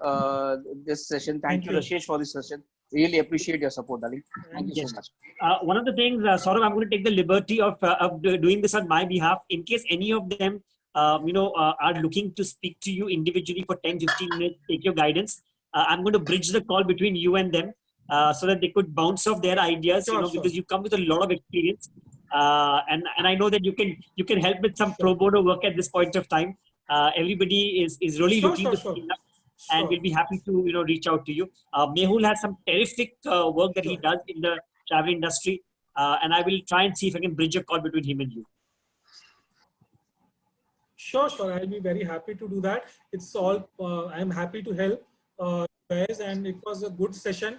this session. Thank you, Rashesh, for this session. Really appreciate your support, darling. Thank you so much. One of the things, Saurabh, I'm going to take the liberty of doing this on my behalf. In case any of them, are looking to speak to you individually for 10-15 minutes, take your guidance. I'm going to bridge the call between you and them so that they could bounce off their ideas. Because you come with a lot of experience, and I know that you can help with some pro bono work at this point of time. Everybody is really looking to speak up. And we'll be happy to reach out to you. Mehul has some terrific work that he does in the travel industry, and I will try and see if I can bridge a call between him and you. Sure. I'll be very happy to do that. It's all. I'm happy to help guys, and it was a good session.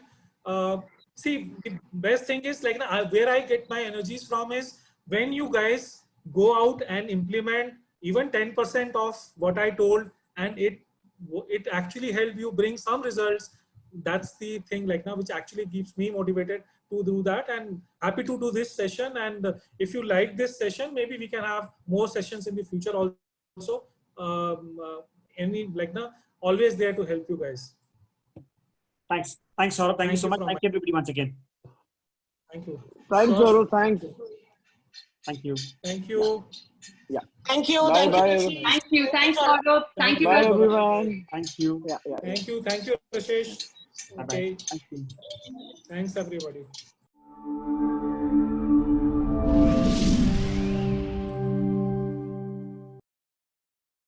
See, the best thing is where I get my energies from is when you guys go out and implement even 10% of what I told, and it actually helps you bring some results. That's the thing which actually keeps me motivated to do that, and happy to do this session. And if you like this session, maybe we can have more sessions in the future also. Always there to help you guys. Thanks, Saurabh. Thank you so much. Thank you, everybody, once again. Thank you. Thanks, Saurabh. Thanks. Thank you. Yeah. Thank you. Bye, Thank you. Thanks, Saurabh. Thank you. Bye, everyone. Thank you. Yeah. Thank you, Rashesh. Bye-bye. Okay. Thanks, everybody.